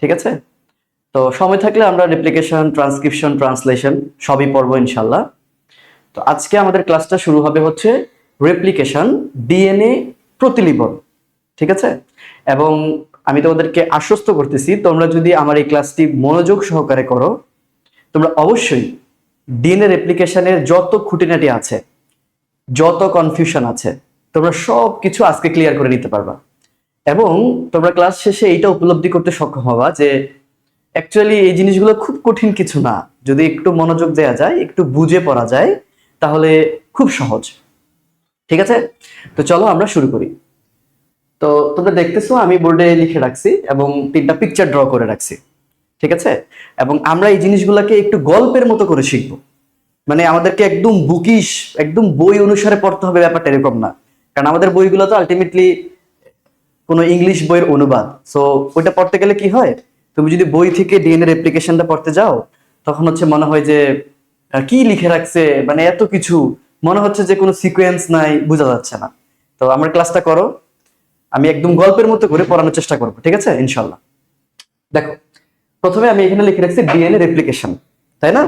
ঠিক আছে? তো সময় থাকলে আমরা রেপ্লিকেশন, ট্রান্সক্রিপশন, ট্রান্সলেশন সবই পড়বো ইনশাল্লাহ। তো আজকে আমাদের ক্লাসটা শুরু হবে হচ্ছে রেপ্লিকেশন, ডিএনএ প্রতিলিপন। ঠিক আছে? এবং আমি তোমাদেরকে আশ্বস্ত করতেছি, তোমরা যদি আমার এই ক্লাসটি মনোযোগ সহকারে করো, তোমরা অবশ্যই ডিএনএ রেপ্লিকেশনের যত খুঁটিনাটি আছে, যত কনফিউশন আছে, তোমরা সব কিছু আজকে ক্লিয়ার করে নিতে পারবা। এবং তোমরা ক্লাস শেষে এইটা উপলব্ধি করতে সক্ষম হবা যে অ্যাকচুয়ালি এই জিনিসগুলো খুব কঠিন কিছু না। যদি একটু মনোযোগ দেওয়া যায়, একটু বুঝে পড়া যায়, তাহলে খুব সহজ। ঠিক আছে? তো চলো আমরা শুরু করি। তো তোমরা দেখতেছো আমি বোর্ডে লিখে রাখছি এবং 3টা পিকচার ড্র করে রাখছি। ঠিক আছে? এবং আমরা এই জিনিসগুলোকে একটু গল্পের মতো করে শিখবো। মানে আমাদেরকে একদম বুকিশ, একদম বই অনুসারে পড়তে হবে ব্যাপারটা এরকম না। কারণ আমাদের বইগুলো তো আলটিমেটলি কোনো ইংলিশ বইয়ের অনুবাদ। সো ওইটা পড়তে গেলে কি হয়, তুমি যদি বই থেকে ডিএনএ রেপ্লিকেশনটা পড়তে যাও, তখন হচ্ছে মনে হয় যে কি লিখে রাখছে, মানে এত কিছু, মনে হচ্ছে যে কোনো সিকোয়েন্স নাই, বোঝা যাচ্ছে না। তো আমার ক্লাসটা করো, আমি একদম গল্পের মতো করে পড়ানোর চেষ্টা করবো। ঠিক আছে? ইনশাল্লাহ। দেখো, প্রথমে আমি এখানে লিখে রাখছি ডিএনএ রেপ্লিকেশন, তাই না?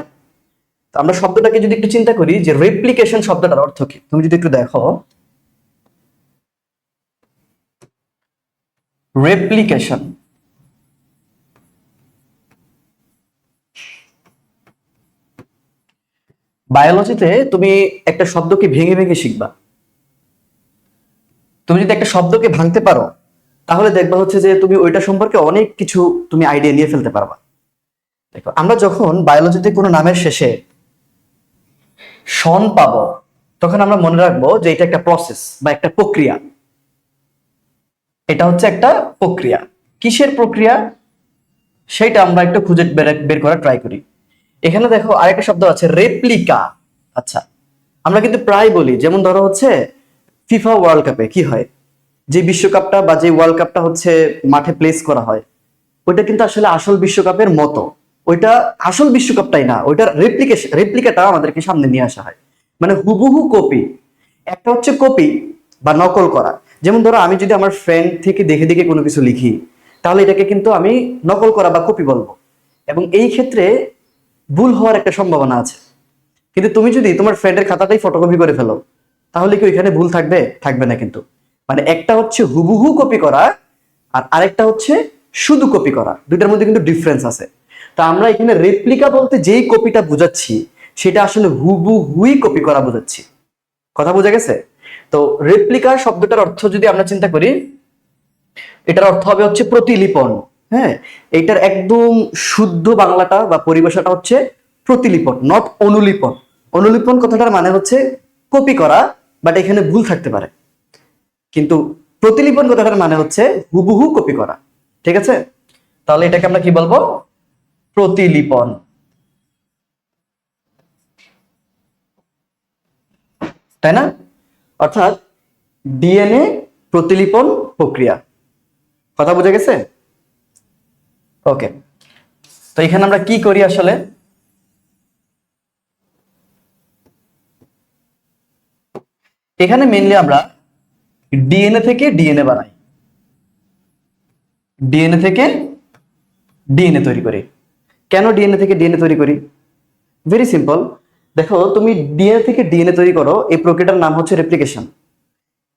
তো আমরা শব্দটাকে যদি একটু চিন্তা করি যে রেপ্লিকেশন শব্দটার অর্থ কি, তুমি যদি একটু দেখো, রেপ্লিকেশন বায়োলজিতে তুমি একটা শব্দকে ভেঙে ভেঙে শিখবা। তুমি যদি একটা শব্দকে ভাঙতে পারো, তাহলে দেখবা হচ্ছে যে তুমি ওইটা সম্পর্কে অনেক কিছু তুমি আইডিয়া নিয়ে ফেলতে পারবা। দেখো, আমরা যখন বায়োলজিতে কোনো নামের শেষে সন পাবো, তখন আমরা মনে রাখবো যে এটা একটা প্রসেস বা একটা প্রক্রিয়া। এটা হচ্ছে একটা প্রক্রিয়া। কিসের প্রক্রিয়া সেটা আমরা একটু খুঁজে বের করা ট্রাই করি। এখানে দেখো আরেকটা শব্দ আছে, রেপ্লিকা। আচ্ছা, আমরা কিন্তু প্রায় বলি, যেমন ধরো হচ্ছে ফিফা ওয়ার্ল্ড কাপে কি হয়, যে বিশ্বকাপটা বা যে ওয়ার্ল্ড কাপটা হচ্ছে মাঠে প্লেস করা হয়, ওইটা কিন্তু আসলে আসল বিশ্বকাপের মতো। ওইটা আসল বিশ্বকাপটাই না, ওইটার রেপ্লিকাটা আমাদেরকে সামনে নিয়ে আসা হয়, মানে হুবহু কপি। একটা হচ্ছে কপি বা নকল করা। যেমন ধরো আমি যদি আমার ফ্রেন্ড থেকে দেখে দেখে কোনো কিছু লিখি, তাহলে এটাকে কিন্তু আমি নকল করা বা কপি বলবো, এবং এই ক্ষেত্রে ভুল হওয়ার একটা সম্ভাবনা আছে। কিন্তু তুমি যদি তোমার ফ্রেন্ডের খাতাটাই ফটোকপি করে ফেলো, তাহলে কি ওইখানে ভুল থাকবে? থাকবে না কিন্তু। মানে একটা হচ্ছে হুবহু কপি করা, আর আরেকটা হচ্ছে শুধু কপি করা, দুইটার মধ্যে কিন্তু ডিফারেন্স আছে। তো আমরা এখানে রেপ্লিকা বলতে যেই কপিটা বোঝাচ্ছি, সেটা আসলে হুবহুই কপি করা বোঝাচ্ছি। কথা বোঝা গেছে? তো রেপ্লিকা শব্দটার অর্থ যদি আমরা চিন্তা করি, এটার অর্থ হবে হচ্ছে প্রতিলিপন। হ্যাঁ, এইটার একদম শুদ্ধ বাংলাটা বা পরিভাষাটা হচ্ছে প্রতিলিপন, নট অনুলিপন। অনুলিপন কথাটার মানে হচ্ছে কপি করা, বাট এখানে ভুল থাকতে পারে। কিন্তু প্রতিলিপন কথাটার মানে হচ্ছে হুবহু কপি করা। ঠিক আছে? তাহলে এটাকে আমরা কি বলবো? প্রতিলিপন। তাই না? অর্থাৎ ডিএনএ প্রতিলিপন প্রক্রিয়া। কথা বোঝা গেছে? ওকে। তো এখানে আমরা কি করি আসলে, এখানে মেইনলি আমরা ডিএনএ থেকে ডিএনএ বানাই, ডিএনএ থেকে ডিএনএ তৈরি করি। কেন ডিএনএ থেকে ডিএনএ তৈরি করি? Very simple. দেখো, তুমি ডিএনএ থেকে ডিএনএ তৈরি করো, এই প্রক্রিয়াটার নাম হচ্ছে রেপ্লিকেশন।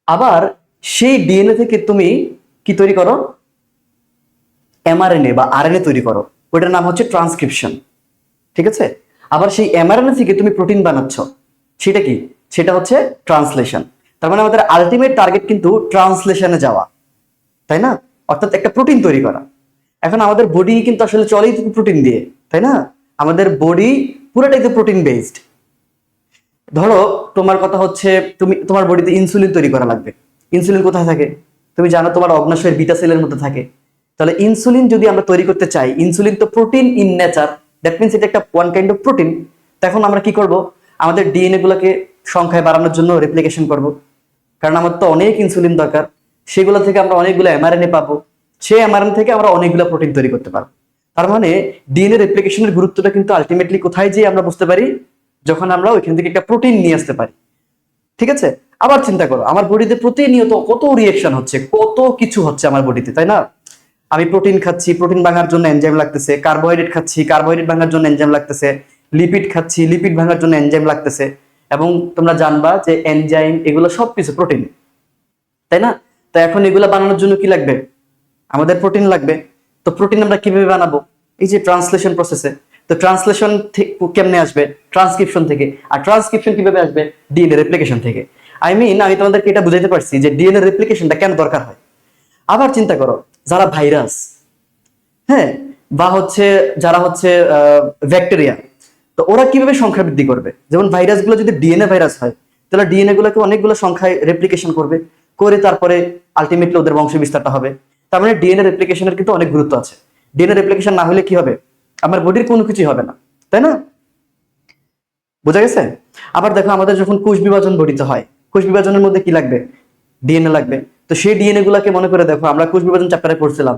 আবার সেই ডিএনএ থেকে তুমি কি তৈরি করো? এমআরএনএ বা আরএনএ তৈরি করো, ওইটার নাম হচ্ছে ট্রান্সক্রিপশন। ঠিক আছে? আবার সেই এমআরএনএ থেকে তুমি প্রোটিন বানাচ্ছ, সেটা কি? সেটা হচ্ছে ট্রান্সলেশন। তার মানে আমাদের আলটিমেট টার্গেট কিন্তু ট্রান্সলেশনে যাওয়া, তাই না? অর্থাৎ একটা প্রোটিন তৈরি করা। এখন আমাদের বডি কিন্তু আসলে চলেই প্রোটিন দিয়ে, তাই না? আমাদের বডি পুরোটাই তো প্রোটিন বেসড। ধরো তোমার কথা হচ্ছে, তুমি তোমার বডিতে ইনসুলিন তৈরি করা লাগবে। ইনসুলিন কোথায় থাকে? তুমি জানো, তোমার অগ্নাশয়ের বিটা সেলের মধ্যে থাকে। তাহলে ইনসুলিন যদি আমরা তৈরি করতে চাই, ইনসুলিন তো protein in nature, that means এটা একটা ওয়ান কাইন্ড অফ প্রোটিন। তখন আমরা কি করব? আমাদের ডিএনএ গুলোকে সংখ্যায় বাড়ানোর জন্য রেপ্লিকেশন করব। কারণ আমার তো অনেক ইনসুলিন দরকার, সেগুলো থেকে আমরা অনেকগুলো এমআরএনএ পাবো, সেই এমআরএনএ থেকে আমরা অনেকগুলো প্রোটিন তৈরি করতে পারবো। তার মানে ডিএনএ রেপ্লিকেশনের গুরুত্বটা কিন্তু আলটিমেটলি কোথায় যে আমরা বুঝতে পারি, যখন আমরা ওইখান থেকে একটা প্রোটিন নিয়ে আসতে পারি। ঠিক আছে? আবার চিন্তা করো, আমার বডিতে প্রতিনিয়ত কত রিয়েকশন হচ্ছে, কত কিছু হচ্ছে আমার বডিতে, তাই না? আমি প্রোটিন খাচ্ছি, প্রোটিন ভাঙার জন্য এনজাইম লাগতেছে, কার্বোহাইড্রেট খাচ্ছি, কার্বোহাইড্রেট ভাঙার জন্য এনজাইম লাগতেছে, লিপিড খাচ্ছি, লিপিড ভাঙার জন্য এনজাইম লাগতেছে। এবং তোমরা জানবা যে এনজাইম এগুলো সবকিছু প্রোটিন, তাই না? তো এখন এগুলো বানানোর জন্য কি লাগবে? আমাদের প্রোটিন লাগবে। তো প্রোটিন আমরা কিভাবে বানাবো? এই যে ট্রান্সলেশন প্রসেসে। তো ট্রান্সলেশন কেমনে আসবে? ট্রান্সক্রিপশন থেকে। আর ট্রান্সক্রিপশন কিভাবে আসবে? ডিএনএ রেপ্লিকেশন থেকে। আমি তোমাদেরকে এটা বুঝাইতে পারছি যে ডিএনএ রেপ্লিকেশনটা কেন দরকার হয়। আবার চিন্তা করো, যারা ভাইরাস, হ্যাঁ, বা হচ্ছে যারা হচ্ছে ব্যাকটেরিয়া, তো ওরা কিভাবে সংখ্যা বৃদ্ধি করবে? যেমন ভাইরাস গুলো যদি ডিএনএ ভাইরাস হয়, তাহলে ডিএনএ গুলোকে অনেকগুলো সংখ্যায় রেপ্লিকেশন করবে, করে তারপরে আলটিমেটলি ওদের বংশ বিস্তারটা হবে। তার মানে ডিএনএ রেপ্লিকেশনের কিন্তু অনেক গুরুত্ব আছে। ডিএনএ রেপ্লিকেশন না হলে কি হবে? আমার বডির কোনো কিছুই হবে না, তাই না? বোঝা গেছে? আবার দেখো, আমাদের যখন কোষ বিভাজন গঠিত হয়, কোষ বিভাজনের মধ্যে কি লাগবে? ডিএনএ লাগবে। তো সেই ডিএনএ গুলাকে মনে করে দেখো, আমরা কোষ বিভাজন চ্যাপ্টারে পড়ছিলাম,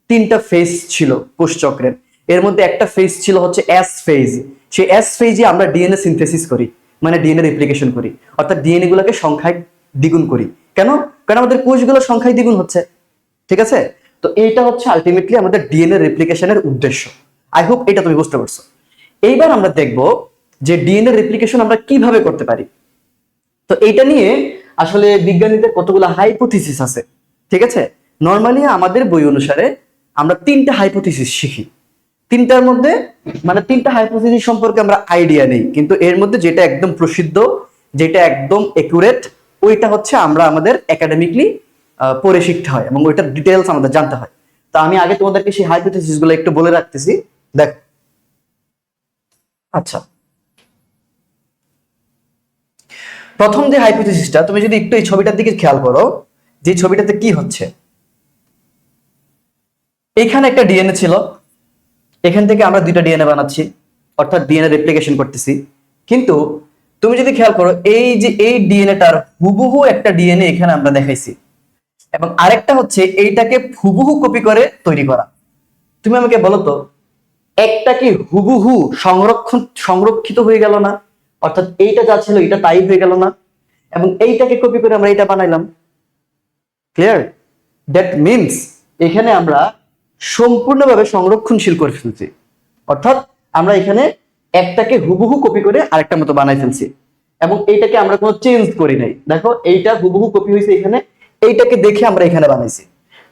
3টা ফেজ ছিল কোষ চক্রের। এর মধ্যে একটা ফেজ ছিল হচ্ছে এস ফেজ। সেই এস ফেজে আমরা ডিএনএ সিনথেসিস করি, মানে ডিএনএ রেপ্লিকেশন করি, অর্থাৎ ডিএনএ গুলাকে সংখ্যায় দ্বিগুণ করি। কেন? কারণ আমাদের কোষগুলো সংখ্যায় দ্বিগুণ হচ্ছে, ঠিক আছে? তো এইটা হচ্ছে আলটিমেটলি আমাদের ডিএনএ রেপ্লিকেশনের উদ্দেশ্য। আই হোপ এটা তুমি বুঝতে পারছো। এইবার আমরা দেখব যে ডিএনএ রেপ্লিকেশন আমরা কিভাবে করতে পারি। তো এইটা নিয়ে আসলে বিজ্ঞানীদের কতগুলো হাইপোথিসিস আছে, ঠিক আছে? নর্মালি আমাদের বই অনুসারে আমরা 3টা হাইপোথিসিস শিখি। 3টার মধ্যে মানে 3টা হাইপোথিসিস সম্পর্কে আমরা আইডিয়া নেই, কিন্তু এর মধ্যে যেটা একদম প্রসিদ্ধ, যেটা একদম একুরেট, ওইটা হচ্ছে আমরা আমাদের একাডেমিকলি পড়ে শিখতে হয় এবং ওইটার ডিটেলস আমাদের জানতে হয়। তো আমি আগে তোমাদেরকে সেই হাইপোথিসিস গুলো একটু বলে রাখতেছি। দেখ, আচ্ছা, প্রথম যে হাইপোথিসিসটা, তুমি যদি একটু এই ছবিটার দিকে খেয়াল করো, যে ছবিটাতে কি হচ্ছে, এখানে একটা ডিএনএ ছিল, এখান থেকে আমরা 2টা ডিএনএ বানাচ্ছি, অর্থাৎ ডিএনএ রেপ্লিকেশন করতেছি। কিন্তু তুমি যদি খেয়াল করো, এই যে এই ডিএনএটার হুবহু একটা ডিএনএ এখানে আমরা দেখাইছি, এবং আরেকটা হচ্ছে এইটাকে হুবহু কপি করে তৈরি করা। তুমি আমাকে বলো তো, একটা কি হুবহু সংরক্ষিত হয়ে গেল না? অর্থাৎ এইটা যা ছিল এটা তাই হয়ে গেল না? এবং এইটাকে কপি করে আমরা এটা বানাইলাম। ক্লিয়ার? দ্যাট মিনস এখানে আমরা সম্পূর্ণভাবে সংরক্ষণশীল করে ফেলছি, অর্থাৎ আমরা এখানে একটাকে হুবহু কপি করে আরেকটা মতো বানাই ফেলছি, এবং এইটাকে আমরা কোনো চেঞ্জ করি নাই। দেখো, এইটা হুবহু কপি হয়েছে এখানে, এইটাকে দেখে আমরা এখানে বানাইছি।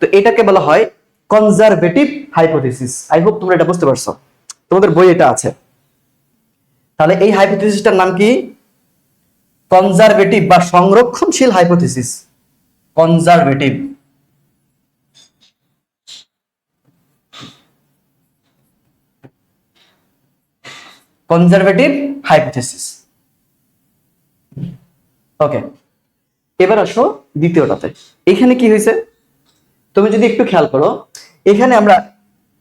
তো এটাকে বলা হয় কনজারভেটিভ হাইপোথিসিস। আই হোপ তোমরা এটা বুঝতে পারছো, তোমাদের বই এটা আছে। তাহলে এই হাইপোথিসিসটার নাম কি? কনজারভেটিভ বা সংরক্ষণশীল hypothesis. Conservative conservative hypothesis. Okay, এবার আসো দ্বিতীয়টাতে। এখানে কি হয়েছে তুমি যদি একটু খেয়াল করো, এখানে আমরা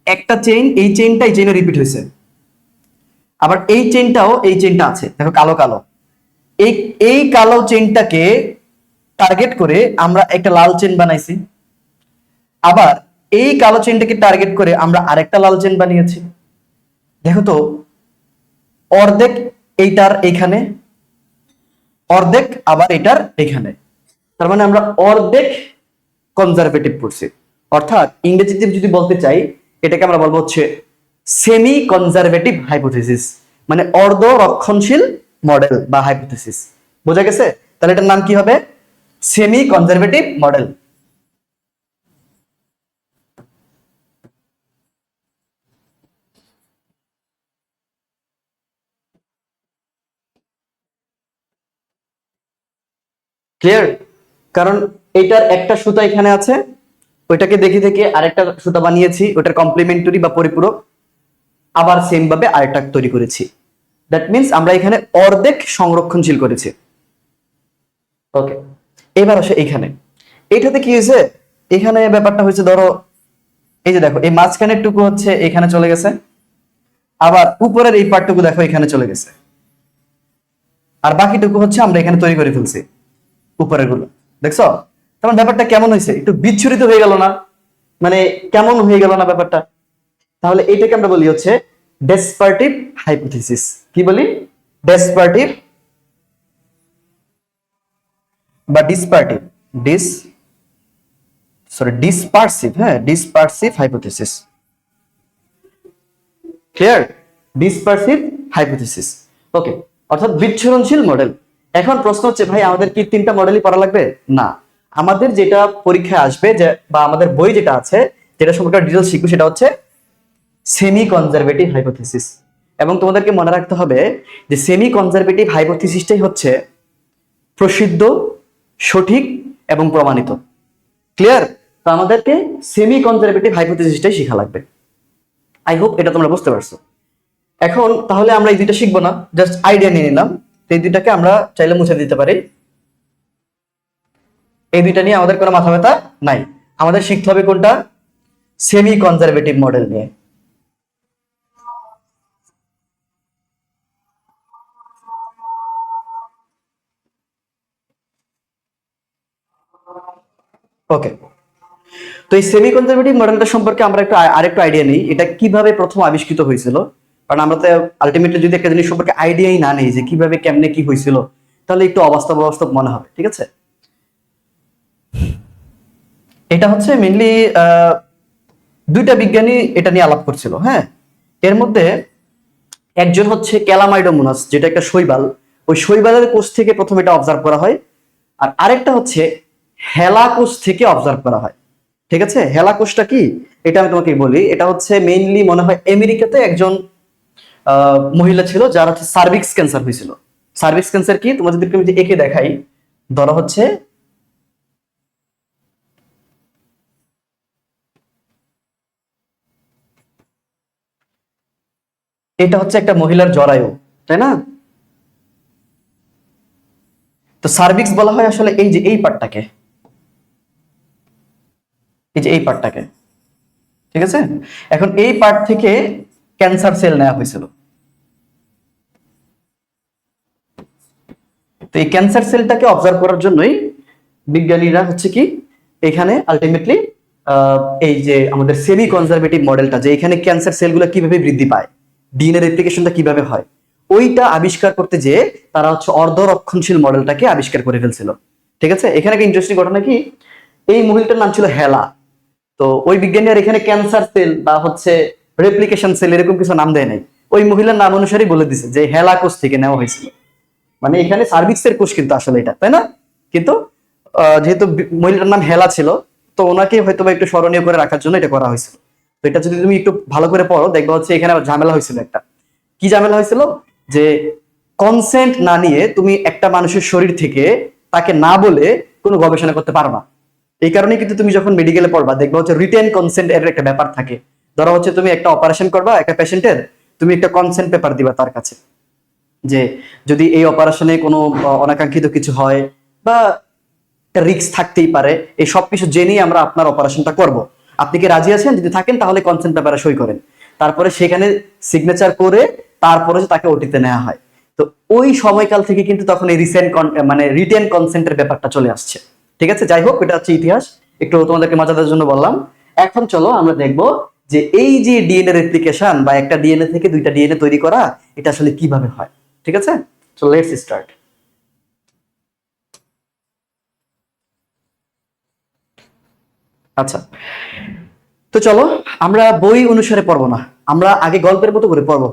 একটা চেইন, এই চেইনটা এই চেইনে রিপিট হয়েছে, আবার এই চেইনটাও এই চেইনটা আছে, দেখো কালো কালো। এই এই কালো চেইনটাকে টার্গেট করে আমরা একটা লাল চেইন বানাইছি, আবার এই কালো চেইনটাকে টার্গেট করে আমরা আরেকটা লাল চেইন বানিয়েছি। দেখো তো, অর্ধেক এইটার এখানে, অর্ধেক আবার এটার এখানে। তার মানে আমরা অর্ধেক কনজারভেটিভ করছি, অর্থাৎ ইংরেজিতে যদি বলতে চাই, এটাকে আমরা বলবো হচ্ছে সেমি কনজারভেটিভ হাইপোথিসিস, মানে অর্ধ রক্ষণশীল মডেল বা হাইপোথিসিস। বোঝা গেছে? তাহলে এটার নাম কি হবে? Semi conservative model. ক্লিয়ার? কারণ এটার একটা সুতা এখানে আছে, ওইটাকে দেখে দেখে আরেকটা সুতা বানিয়েছি, ওটার কমপ্লিমেন্টারি বা পরিপূরক, আবার সেম ভাবে আরেকটা তৈরি করেছি। দ্যাট মিন্স আমরা এখানে অর্ধেক সংরক্ষণশীল করেছি। ওকে, এবার আসে এখানে, এইটাতে কি হয়েছে? এখানে ব্যাপারটা হয়েছে, ধরো এই যে দেখো, এই মাঝখানের টুকু হচ্ছে এখানে চলে গেছে, আবার উপরের এই পার্টটুকু দেখো এখানে চলে গেছে, আর বাকিটুকু হচ্ছে আমরা এখানে তৈরি করে ফেলছি উপরের গুলো। দেখছো তোমার ব্যাপারটা কেমন হয়েছে? একটু বিচ্ছুরিত হয়ে গেল না? মানে কেমন হয়ে গেল না ব্যাপারটা? তাহলে এইটাকে আমরা বলি হচ্ছে ডেসপার্টিভ হাইপোথিসিস। কি বলি? ডেসপার্টিভ বা ডিসপার্টিভ। সরি ডিসপারসিভ, হ্যাঁ dispersive hypothesis. Clear? Dispersive hypothesis. Okay, অর্থাৎ বিচ্ছুরণশীল মডেল। এখন প্রশ্ন হচ্ছে ভাই আমাদের কি তিনটা মডেলই পড়া লাগবে? না, আমাদের যেটা পরীক্ষায় আসবে যে বা আমাদের বই যেটা আছে যেটা সম্পর্কে ডিটেইলস শিখবো সেটা হচ্ছে সেমি কনজারভেটিভ হাইপোথিসিস। এবং তোমাদেরকে মনে রাখতে হবে যে সেমি কনজারভেটিভ হাইপোথিসিসটাই হচ্ছে প্রসিদ্ধ, সঠিক এবং প্রমাণিত। ক্লিয়ার? তো আমাদেরকে সেমি কনজারভেটিভ হাইপোথিসিসটাই শেখা লাগবে। আই হোপ এটা তোমরা বুঝতে পারছো। এখন তাহলে আমরা এই দুইটা শিখবো না, জাস্ট আইডিয়া নিয়ে নিলাম। এই দুইটাকে আমরা চাইলে মুছে দিতে পারি। এই দুইটা নিয়ে আমাদের কোনো মাথা ব্যথা নাই। আমাদের শিখতে হবে কোনটা? সেমি কনজারভেটিভ মডেল নিয়ে। ওকে, তো এই সেমি কনজারভেটিভ মডেলটা সম্পর্কে আমরা একটু আরেকটু আইডিয়া নেই, এটা কিভাবে প্রথম আবিষ্কৃত হয়েছিল। কারণ আমরা তো আলটিমেটলি যদি একটা জিনিস সম্পর্কে আইডিয়াই না নেই যে কিভাবে কেমনে কি হয়েছিল, তাহলে একটু অবাস্তব অবাস্তব মনে হবে। ঠিক আছে, এটা হচ্ছে মেইনলি দুইটা বিজ্ঞানী এটা নিয়ে আলাপ করছিল। হ্যাঁ, এর মধ্যে একজন হচ্ছে ক্যালামাইডোমোনাস, যেটা একটা শৈবাল, ওই শৈবালের কোষ থেকে প্রথম এটা অবজার্ভ করা হয়। আর আরেকটা হচ্ছে হেলা কোষ থেকে অবজার্ভ করা হয়। ঠিক আছে, হেলা কোষটা কি এটা আমি তোমাকে বলি। এটা হচ্ছে মেইনলি মনে হয় আমেরিকাতে একজন মহিলা ছিল যার হচ্ছে সার্ভিক্স ক্যান্সার হয়েছিল। সার্ভিক্স ক্যান্সার কি তোমার যদি আমি একে দেখাই, ধরো হচ্ছে এটা হচ্ছে একটা মহিলার জরায়ু, তাই না? তো সার্ভিক্স বলা হয় আসলে এই যে এই পার্টটাকে, এই যে এই পার্টটাকে। ঠিক আছে, এখন এই পার্ট থেকে ক্যান্সার সেল নেওয়া হয়েছিল। তো এই ক্যান্সার সেলটাকে অবজার্ভ করার জন্যই বিজ্ঞানীরা হচ্ছে কি এখানে আলটিমেটলি এই যে আমাদের সেমি কনজারভেটিভ মডেলটা, যে এখানে ক্যান্সার সেলগুলো কিভাবে বৃদ্ধি পায়, ডিএনএ রেপ্লিকেশনটা কিভাবে হয়, ওইটা আবিষ্কার করতে যে তারা হচ্ছে অর্ধ রক্ষণশীল মডেলটাকে আবিষ্কার করে ফেলছিল। ঠিক আছে, এখানে একটা ইন্টারেস্টিং ঘটনা কি, এই মহিলাটার নাম ছিল হেলা। তো ওই বিজ্ঞানী আর এখানে ক্যান্সার সেল বা হচ্ছে রেপ্লিকেশন সেল এরকম কিছু নাম দেয় নাই, ওই মহিলার নাম অনুসারেই বলে দিছে যে হেলা কোষ থেকে নেওয়া হয়েছিল। মানে এখানে সার্ভিক্সের কোষ কিন্তু আসলে এটা, তাই না? কিন্তু যেহেতু মহিলাটার নাম হেলা ছিল, তো ওনাকে হয়তো বা একটু স্মরণীয় করে রাখার জন্য এটা করা হয়েছিল। তো এটা যদি তুমি একটু ভালো করে পড়ো দেখবা হচ্ছে এখানে ঝামেলা হয়েছিল একটা। কি ঝামেলা হয়েছিল? যে কনসেন্ট না নিয়ে তুমি একটা মানুষের শরীর থেকে তাকে না বলে কোনো গবেষণা করতে পারো না। এই কারণে কিন্তু তুমি যখন মেডিকেলে পড়বা দেখবা হচ্ছে রিটেন কনসেন্ট এর একটা ব্যাপার থাকে। ধরো হচ্ছে তুমি একটা অপারেশন করবা একটা পেশেন্টের, তুমি একটা কনসেন্ট পেপার দিবা তার কাছে, যে যদি এই অপারেশনে কোনো অনাকাঙ্ক্ষিত কিছু হয় বা একটা রিস্ক থাকতেই পারে, এই সবকিছু জেনেই আমরা আপনার অপারেশনটা করব। আপনি কি রাজি আছেন? যদি থাকেন তাহলে কনসেন্ট পেপারে সই করেন। তারপরে সেখানে সিগনেচার করে তারপরে তাকে ওটিতে নেওয়া হয়। তো ওই সময়কাল থেকে কিন্তু তখন এই রিসেন্ট মানে রিটেন কনসেন্টের ব্যাপারটা চলে আসছে। ঠিক আছে, যাই হোক এটা হচ্ছে ইতিহাস, একটু তোমাদেরকে মজাদার জন্য বললাম। এখন চলো আমরা দেখব যে এই যে ডিএনএ রেপ্লিকেশন বা একটা ডিএনএ থেকে দুইটা ডিএনএ তৈরি করা, এটা আসলে কিভাবে হয়। ঠিক আছে, সো লেটস স্টার্ট। আচ্ছা, তো চলো আমরা বই অনুসারে পড়বো না, আমরা আগে গল্পের মতো করে পড়বো,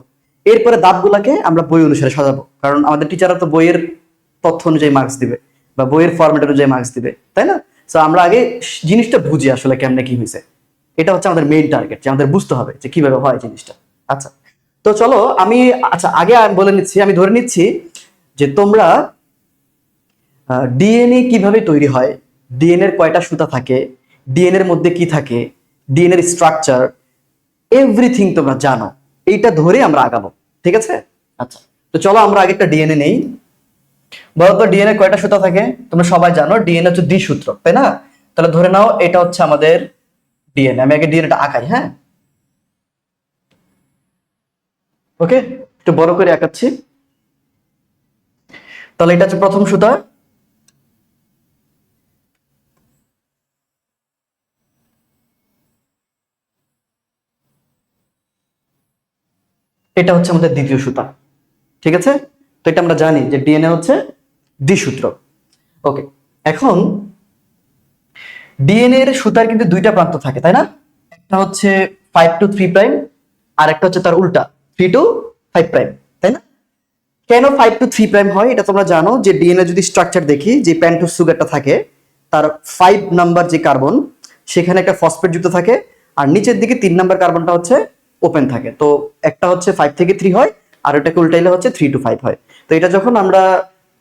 এরপরে ধাপগুলাকে আমরা বই অনুসারে সাজাবো। কারণ আমাদের টিচাররা তো বইয়ের তথ্য অনুযায়ী মার্কস দিবে বা বইয়ের ফরম্যাট অনুযায়ী মার্কস দিবে, তাই না? তো আমরা আগে জিনিসটা বুঝি আসলে কেমনে কি হয়েছে। এটা হচ্ছে আমাদের মেইন টার্গেট, যে আমাদের বুঝতে হবে যে কিভাবে হয় জিনিসটা। আচ্ছা, তো চলো আমি আচ্ছা আগে বলে নিচ্ছি, আমি ধরে নিচ্ছি যে তোমরা ডিএনএ কিভাবে তৈরি হয়, ডিএনএ এর কয়টা সুতা থাকে, ডিএনএ এর মধ্যে কি থাকে, ডিএনএ এর স্ট্রাকচার, এভরিথিং তোমরা জানো। এইটা ধরে আমরা আগাবো। ঠিক আছে, আচ্ছা, তো চলো আমরা আগে একটা ডিএনএ নেই। বলো তো ডিএনএ কয়টা সুতা থাকে? তোমরা সবাই জানো ডিএনএ হচ্ছে দ্বিসূত্র, তাই না? তাহলে ধরে নাও এটা হচ্ছে আমাদের ডিএনএ। আমি আগে ডিএনএটা আঁকাই, হ্যাঁ? ওকে, একটু বড় করে আঁকাচ্ছি। তাহলে এটা হচ্ছে প্রথম সুতা, এটা হচ্ছে আমাদের দ্বিতীয় সুতা। ঠিক আছে, তো এটা আমরা জানি যে ডিএনএ হচ্ছে দ্বিসূত্র। ওকে, এখন ডিএনএ এর সুতার কিন্তু দুইটা প্রান্ত থাকে, তাই না? একটা হচ্ছে 5 to 3 প্রাইম, আর একটা হচ্ছে তার উল্টা 3 to 5 প্রাইম, তাই না? কেন 5 to 3 প্রাইম হয় এটা তোমরা জানো, যে ডিএনএ যদি স্ট্রাকচার দেখি, যে পেন্টোজ সুগারটা থাকে তার 5 নাম্বার যে কার্বন সেখানে একটা ফসফেট যুক্ত থাকে, আর নিচের দিকে 3 নাম্বার কার্বনটা হচ্ছে ওপেন থাকে। তো একটা হচ্ছে 5 থেকে 3 হয়, আর এটাকে উল্টাইলে হচ্ছে 3 to 5 হয়। তো এটা যখন আমরা,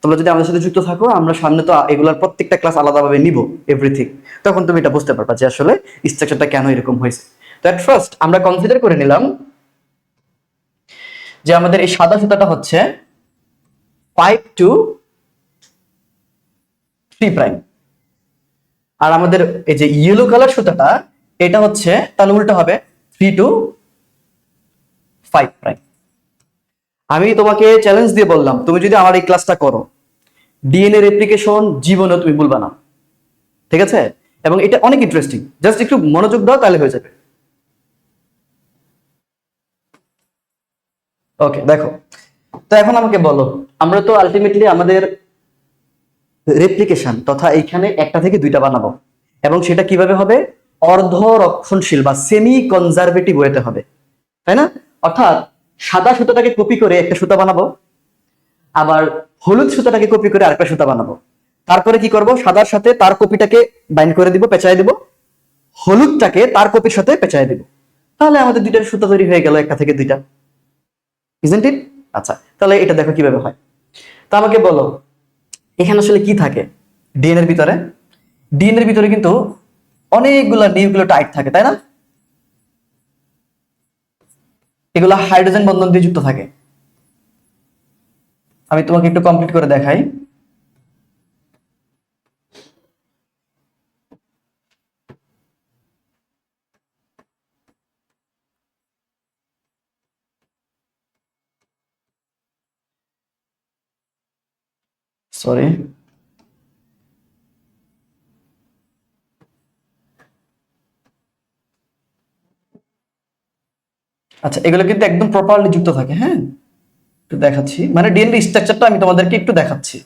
তোমরা যদি আমাদের সাথে যুক্ত থাকো, আমরা সামনে তো এগুলার প্রত্যেকটা ক্লাস আলাদাভাবে নিব এভরিথিং, তখন তুমি এটা বুঝতে পারবা যে আসলে স্ট্রাকচারটা কেন এরকম হয়েছে। তো এট ফার্স্ট আমরা কনসিডার করে নিলাম যে আমাদের এই সাদা সুতাটা হচ্ছে 5 to 3 প্রাইম, আর আমাদের এই যে ইয়েলো কালার সুতাটা এটা হচ্ছে তাহলে উল্টা হবে 3 to 5 প্রাইম। আমি তোমাকে চ্যালেঞ্জ দিয়ে বললাম, তুমি যদি আমার এই ক্লাসটা করো, ডিএনএ রেপ্লিকেশন জীবনে তুমি ভুলবা না, ঠিক আছে? এবং এটা অনেক ইন্টারেস্টিং, জাস্ট একটু মনোযোগ দাও তাহলে হয়ে যাবে। ওকে, দেখো তো এখন আমাকে বলো, আমরা তো আলটিমেটলি আমাদের রেপ্লিকেশন তথা এইখানে একটা থেকে দুইটা বানাবো, এবং সেটা কিভাবে হবে? অর্ধ রক্ষণশীল বা সেমি কনজারভেটিভ ওয়েতে হবে, তাই না? অর্থাৎ সাদা সুতাটাকে কপি করে একটা সুতা বানাবো, আবার হলুদ সুতাটাকে কপি করে আরেকটা সুতা বানাবো। তারপরে কি করব? সাদার সাথে তার কপিটাকে বাইন্ড করে দিব, পেঁচায় দিব, হলুদটাকে তার কপির সাথে পেঁচায় দিব, তাহলে আমাদের দুইটা সুতা তৈরি হয়ে গেল, একটা থেকে দুইটা, ইজন্ট ইট? আচ্ছা, তাহলে এটা দেখো কিভাবে হয়। তা আমাকে বলো, এখানে আসলে কি থাকে ডিএনএর ভিতরে? ডিএনএর ভিতরে কিন্তু অনেকগুলা নিউক্লিওটাইড থাকে, তাই না? এগুলা হাইড্রোজেন বন্ধন দিয়ে যুক্ত থাকে। আমি তোমাকে একটু কমপ্লিট করে দেখাই। সরি, আচ্ছা, এগুলো কিন্তু একদম প্রপারলি যুক্ত থাকে, হ্যাঁ? একটু দেখাচ্ছি, মানে ডিএনএ স্ট্রাকচারটা আমি তোমাদেরকে একটু দেখাচ্ছি,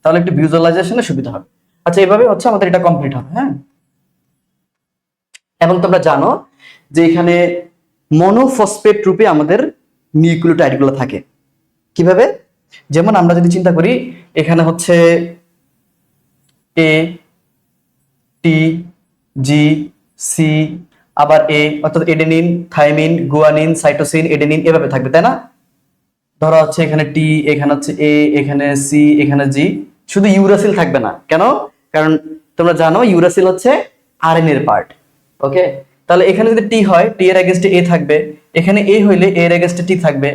তাহলে একটু ভিজুয়ালাইজেশনে সুবিধা হবে। আচ্ছা, এভাবে হচ্ছে আমাদের এটা কমপ্লিট হবে, হ্যাঁ? এবং তোমরা জানো যে এখানে মনোফসফেট রূপে আমাদের নিউক্লিওটাইড গুলো থাকে। কিভাবে? যেমন আমরা যদি চিন্তা করি, এখানে হচ্ছে এ, টি, জি, সি, আবার এ, অর্থাৎ adenine, thymine, guanine, cytosine, adenine এভাবে থাকবে, তাই না? ধরা হচ্ছে এখানে টি, এখানে হচ্ছে এ, এখানে সি, এখানে জি। শুধু ইউরাসিল থাকবে না, কেন? কারণ তোমরা জানো ইউরাসিল হচ্ছে আরএনএ এর পার্ট। ওকে, তাহলে এখানে যদি টি হয়, টি এর এগেইনস্টে এ থাকবে, এখানে এ হইলে এ এর এগেইনস্টে টি থাকবে,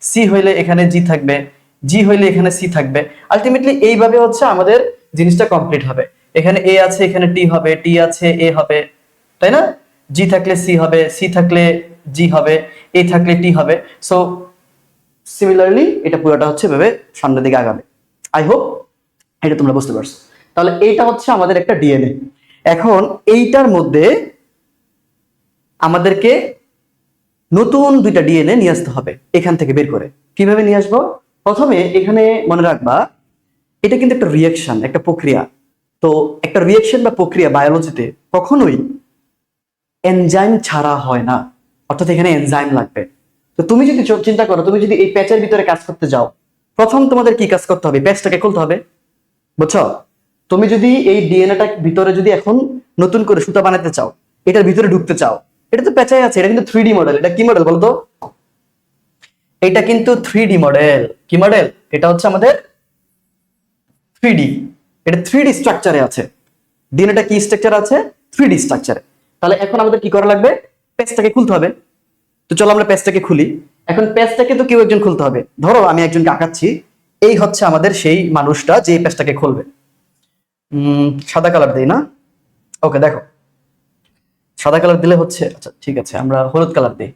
সি হইলে এখানে জি থাকবে, জি হইলে এখানে সি থাকবে। আলটিমেটলি এইভাবে হচ্ছে আমাদের জিনিসটা কমপ্লিট হবে। এখানে এ আছে, এখানে টি হবে, টি আছে, এ হবে, তাই না? জি থাকলে সি হবে, সি থাকলে জি হবে, এ থাকলে টি হবে। সো সিমিলারলি এটা পুরোটা হচ্ছে এভাবে সামনের দিকে আগাবে। আই হোপ এটা তোমরা বুঝতে পারছো। তাহলে এইটা হচ্ছে আমাদের একটা ডিএনএ। এখন এইটার মধ্যে আমাদেরকে নতুন দুইটা ডিএনএ নিয়ে আসতে হবে এখান থেকে বের করে। কিভাবে নিয়ে আসবো? প্রথমে এখানে মনে রাখবা, এটা কিন্তু একটা রিয়াকশন, একটা প্রক্রিয়া। তো একটা রিয়াকশন বা প্রক্রিয়া বায়োলজিতে কখনোই এনজাইম ছাড়া হয় না, অর্থাৎ এখানে এনজাইম লাগবে। তো তুমি যদি চিন্তা করো, তুমি যদি এই প্যাচের ভিতরে কাজ করতে যাও, প্রথম তোমাদের কি কাজ করতে হবে? প্যাচটাকে খুলতে হবে, বুঝছো? তুমি যদি এই ডিএনএটা ভিতরে যদি এখন নতুন করে সুতা বানাতে চাও, এটার ভিতরে ঢুকতে চাও, এটা তো প্যাচাই আছে, এটা কিন্তু 3D মডেল। এটা কি মডেল বলতো? এটা কিন্তু 3D মডেল। কি মডেল? এটা হচ্ছে আমাদের 3D। এটা 3D স্ট্রাকচারে আছে। ডিএনএটা কি স্ট্রাকচার আছে? 3D স্ট্রাকচারে। তাহলে এখন আমাদের কি করা লাগবে? প্যাচটাকে খুলতে হবে। তো চলো আমরা প্যাচটাকে খুলি। এখন প্যাচটাকে তো কেউ একজন খুলতে হবে। ধরো আমি একজনকে আঁকাচ্ছি, এই হচ্ছে আমাদের সেই মানুষটা যে এই প্যাচটাকে খুলবে। সাদা কালার দেই না? ওকে, দেখো সাদা কালার দিলে হচ্ছে, আচ্ছা ঠিক আছে, আমরা হলুদ কালার দিই।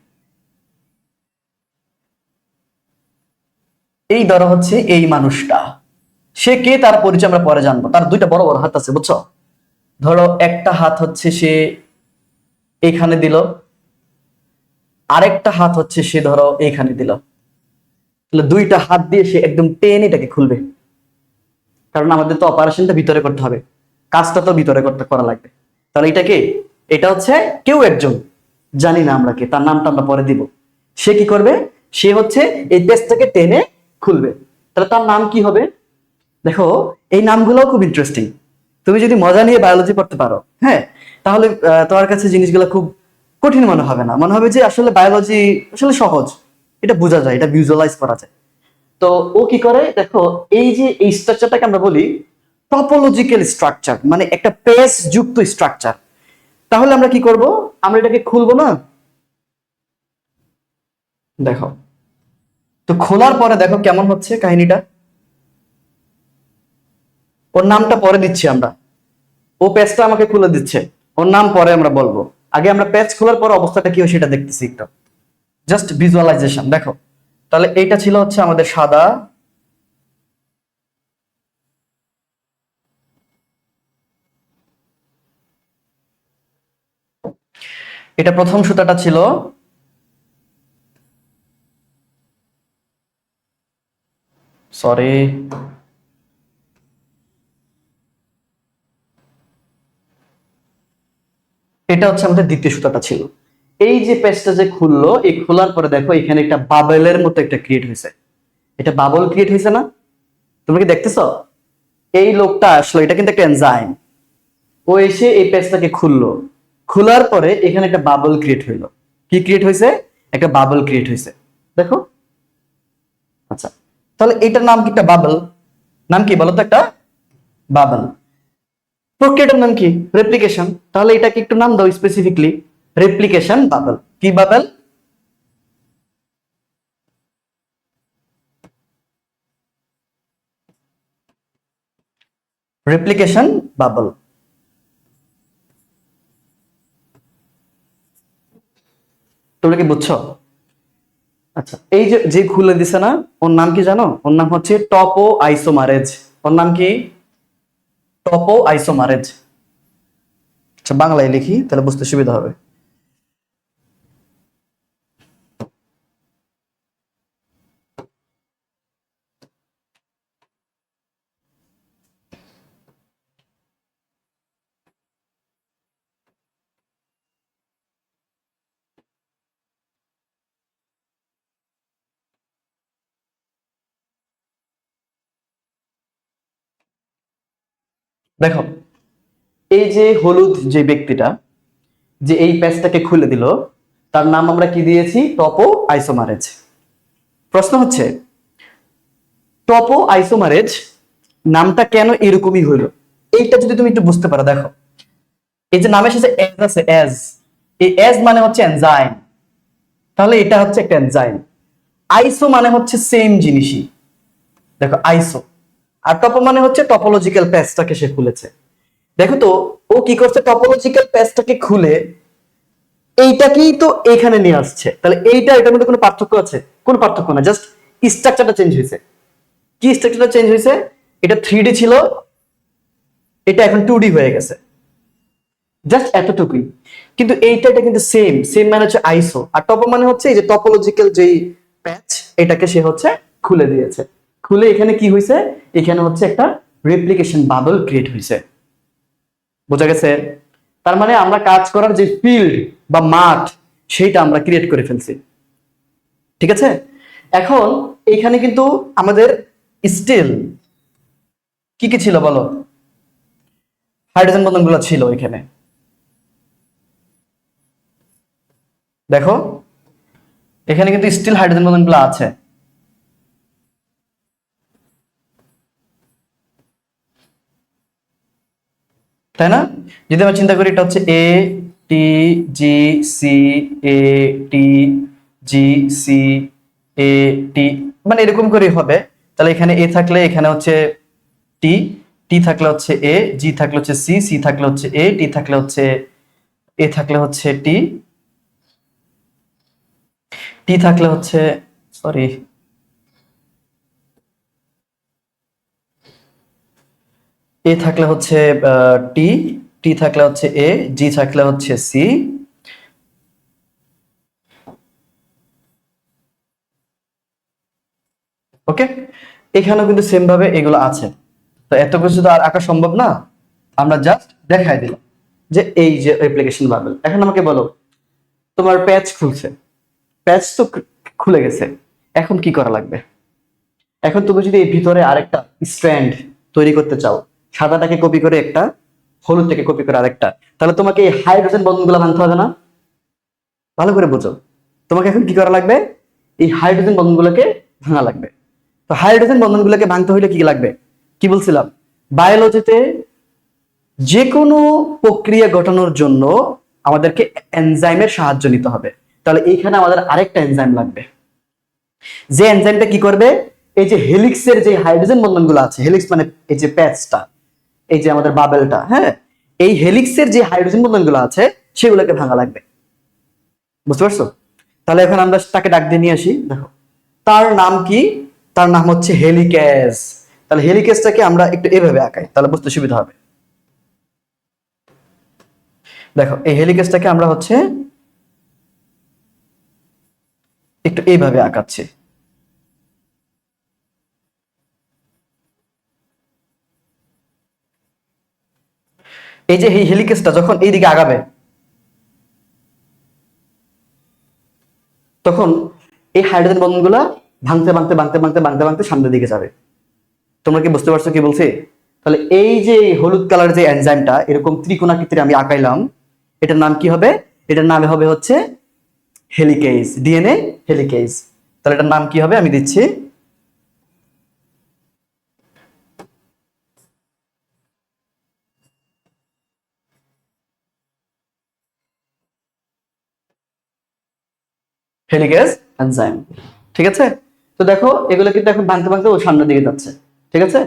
এই ধরো হচ্ছে এই মানুষটা, সে কে তার পরিচয় আমরা পরে জানবো। তার দুইটা বড় বড় হাত আছে, বুঝছো? ধরো একটা হাত হচ্ছে সে এইখানে দিল, আরেকটা হাত হচ্ছে সে ধরো এইখানে দিল। তাহলে দুইটা হাত দিয়ে সে একদম টেনে এটাকে খুলবে, কারণ আমাদের তো অপারেশনটা ভিতরে করতে হবে, কাজটা তো ভিতরে করা লাগবে। তাহলে এটা কে? এটা হচ্ছে কেউ একজন, জানি না আমরা কে, তার নামটা আমরা পরে দিব। সে কি করবে? সে হচ্ছে এই পেজটাকে টেনে খুলবে। তাহলে তার নাম কি হবে? দেখো, এই নামগুলো খুব ইন্টারেস্টিং। তুমি যদি মজা নিয়ে বায়োলজি পড়তে পারো, হ্যাঁ, তাহলে তোমার কাছে জিনিসগুলো খুব কঠিন মনে হবে না, মনে হবে যে আসলে বায়োলজি আসলে সহজ, এটা বোঝা যায়, এটা ভিজুয়ালাইজ করা যায়। তো ও কি করে দেখো, এই যে এই স্ট্রাকচারটাকে আমরা বলি টপোলজিক্যাল স্ট্রাকচার, মানে একটা পেজ যুক্ত স্ট্রাকচার। তাহলে আমরা কি করব? আমরা এটাকে খুলবো না? দেখো, তো খোলার পরে দেখো কেমন হচ্ছে কাহিনীটা। ওর নামটা পরে দিচ্ছি আমরা, ও পেজটা আমাকে খুলে দিচ্ছে, ওর নাম পরে আমরা বলবো। আগে আমরা পেজ খোলার পর অবস্থাটা কি হয় সেটা দেখতেছি একটু, জাস্ট ভিজুয়ালাইজেশন। দেখো, তাহলে এইটা ছিল হচ্ছে আমাদের সাদা, এটা প্রথম সুতাটা ছিল, সরি, এটা হচ্ছে আমাদের দ্বিতীয় সুতাটা ছিল। এই যে পেজটা যে খুললো, এই খোলার পরে দেখো এখানে একটা বাবলের মতো একটা ক্রিয়েট হয়েছে, এটা বাবল ক্রিয়েট হয়েছে না? তুমি কি দেখতেছো? এই লোকটা আসলো, এটা কিন্তু একটা এনজাইম। ও এসে এই পেজটাকে খুললো, খোলার পরে এখানে একটা বাবল ক্রিয়েট হইলো। কি ক্রিয়েট হয়েছে? একটা বাবল ক্রিয়েট হয়েছে, দেখো। আচ্ছা, তাহলে এটার নাম কি? একটা বাবল। নাম কি বলতো? একটা বাবল। প্রক্রিয়াটার নাম কি? রেপ্লিকেশন। তাহলে এটাকে একটু নাম দাও স্পেসিফিকলি, রেপ্লিকেশন বাবল। কি বাবল? Replication bubble. তোমরা কি বুঝছো? আচ্ছা, এই যে যে খুলে দিছে না, ওর নাম কি জানো? ওর নাম হচ্ছে টপো আইসোমারেজ। ওর নাম কি? টপো আইসোমারেজ। আচ্ছা, বাংলায় লিখি তাহলে বুঝতে সুবিধা হবে। দেখো, এই যে হলুদ যে ব্যক্তিটা যে এই প্যাচটাকে খুলে দিল, তার নাম আমরা কি দিয়েছি? টপো আইসোমারেজ। প্রশ্ন হচ্ছে, টপো আইসোমারেজ নামটা কেন এরকমই হইলো? এইটা যদি তুমি একটু বুঝতে পারো, দেখো, এই যে নামের শেষে এজ আছে, এজ, এই এজ মানে হচ্ছে এনজাইম, তাহলে এটা হচ্ছে একটা এনজাইম। আইসো মানে হচ্ছে সেম জিনিসই, দেখো আইসো। আর টপো মানে হচ্ছে টপোলজিক্যাল প্যাচটাকে সে খুলেছে। দেখো তো, ও কি করছে? টপোলজিক্যাল প্যাচটাকে খুলে এইটাকেই তো এখানে নিয়ে আসছে। তাহলে এইটা এটার মধ্যে কোনো পার্থক্য আছে? কোনো পার্থক্য না, জাস্ট স্ট্রাকচারটা চেঞ্জ হয়েছে। কি স্ট্রাকচারটা চেঞ্জ হয়েছে? এটা 3D ছিল, এটা এখন 2D হয়ে গেছে, জাস্ট এতটুকুই। কিন্তু এইটা এটা কিন্তু সেম সেম, মানে হচ্ছে আইসো। আর টপো মানে হচ্ছে এই যে টপোলজিক্যাল যেই প্যাচ, এটাকে সে হচ্ছে খুলে দিয়েছে। খুলে এখানে কি হয়েছে? এখানে হচ্ছে একটা রেপ্লিকেশন বাবল ক্রিয়েট হয়েছে। বোঝা গেছে? তার মানে আমরা কাজ করার যে ফিল্ড বা মাঠ, সেইটা আমরা ক্রিয়েট করে ফেলছি। ঠিক আছে? এখন এখানে কিন্তু আমাদের স্টিল কি কি ছিল বলো? হাইড্রোজেন বন্ধনগুলো ছিল এখানে, দেখো এখানে কিন্তু স্টিল হাইড্রোজেন বন্ধনগুলো আছে। তাই না? যদি আমরা চিন্তা করি, এটা হচ্ছে এ টি জি সি, এ টি জি সি, এ টি, মানে এরকম করে হবে। তাহলে এখানে এ থাকলে এখানে হচ্ছে টি, টি থাকলে হচ্ছে এ, জি থাকলে হচ্ছে সি, সি থাকলে হচ্ছে এ, টি থাকলে হচ্ছে এ, থাকলে হচ্ছে টি, টি থাকলে হচ্ছে, সরি, এ থাকলে হচ্ছে টি, টি থাকলে হচ্ছে এ, জি থাকলে হচ্ছে সি। ওকে, এখানেও কিন্তু সেম ভাবে এগুলো আছে। তো এত কিছু তো আর আঁকা সম্ভব না, আমরা জাস্ট দেখাই দিলাম। যে এই যে রেপ্লিকেশন বাবেল। এখন আমাকে বলো, তোমার প্যাচ খুলছে, প্যাচ তো খুলে গেছে, এখন কি করা লাগবে? এখন তুমি যদি এই ভিতরে আরেকটা স্ট্র্যান্ড তৈরি করতে চাও, সাদাটাকে কপি করে একটা, হলুদ থেকে কপি করে আরেকটা, তাহলে তোমাকে এই হাইড্রোজেন বন্ধনগুলো ভাঙতে হবে না? ভালো করে বুঝো, তোমাকে এখন কি করা লাগবে? এই হাইড্রোজেন বন্ধনগুলোকে ভাঙা লাগবে। তো হাইড্রোজেন বন্ধনগুলোকে ভাঙতে হলে কি লাগবে? কি বলছিলাম, বায়োলজিতে যে কোনো প্রক্রিয়া ঘটানোর জন্য আমাদেরকে এনজাইমের সাহায্য নিতে হবে। তাহলে এইখানে আমাদের আরেকটা এনজাইম লাগবে, যে এনজাইমটা কি করবে, এই যে হেলিক্সের যে হাইড্রোজেন বন্ধনগুলো আছে, হেলিক্স মানে এই যে প্যাচটা, এই যে আমাদের বাবেলটা, হ্যাঁ, এই হেলিক্সের যে হাইড্রোজেন বন্ধনগুলো আছে সেগুলোকে ভাঙা লাগবে। বুঝতে পারছো? তাহলে এখন আমরা তাকে ডাক দিয়ে নিয়ে আসি। দেখো, তার নাম কি? তার নাম হচ্ছে হেলিকেজ। তাহলে হেলিকেজটাকে আমরা একটু এভাবে আঁকাই, তাহলে বুঝতে সুবিধা হবে। দেখো, এই হেলিকেজটাকে আমরা হচ্ছে একটু এইভাবে আঁকাচ্ছি। এই যে এই হেলিকেজটা যখন এইদিকে আগাবে, তখন এই হাইড্রোজেন বন্ধনগুলা ভাঙতে ভাঙতে ভাঙতে ভাঙতে ভাঙতে ভাঙতে সামনের দিকে যাবে। তোমরা কি বুঝতে পারছো কি বলছি? তাহলে এই যে হলুদ কালার যে এনজাইমটা এরকম ত্রিকোণাকৃতির আমি আঁকাইলাম, এটার নাম কি হবে? এটার নাম হবে হচ্ছে হেলিকেজ, ডিএনএ হেলিকেজ। তাহলে এটার নাম কি হবে আমি দিচ্ছি, হেলিকেজ এনজাইম। ঠিক আছে? তো দেখো, এগুলো কিন্তু এখন ভাঙতে ভাঙতে ও সামনের দিকে যাচ্ছে। ঠিক আছে?